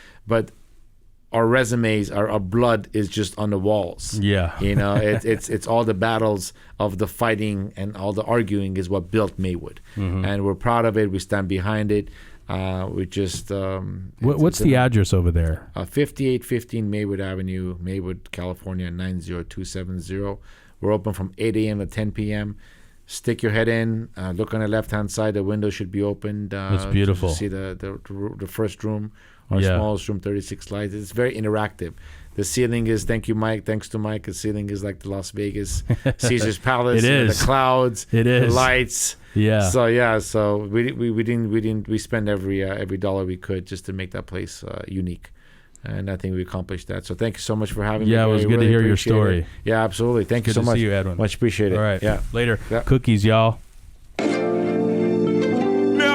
our resumes, our blood is just on the walls. Yeah, it's all the battles of the fighting and all the arguing is what built Maywood, and we're proud of it. We stand behind it. We just what's the address over there? 5815 Maywood Avenue, Maywood, California 90270. We're open from 8 a.m. to 10 p.m. Stick your head in. Look on the left-hand side. The window should be opened. It's beautiful. See the first room, our smallest room, 36 lights. It's very interactive. The ceiling is, thank you, Mike. Thanks to Mike, the ceiling is like the Las Vegas Caesar's Palace. It is. The clouds. It is. The lights. Yeah. So we spend every dollar we could just to make that place unique. And I think we accomplished that. So thank you so much for having me. Yeah, it was good to hear your story. It. Yeah, absolutely. Thank you so Good to much. see you, Edwin. Much appreciated. All right. Yeah. Later. Yeah. Cookies, y'all. Now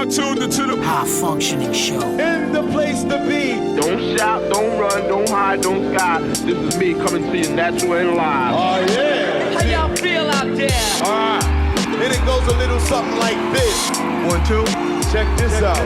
tuned into the High functioning show. in the place to be. Don't shout, don't run, don't hide, don't sky. This is me coming to you natural and live. Oh yeah. How y'all feel out there? Alright. And it goes a little something like this. 1, 2. Check this out.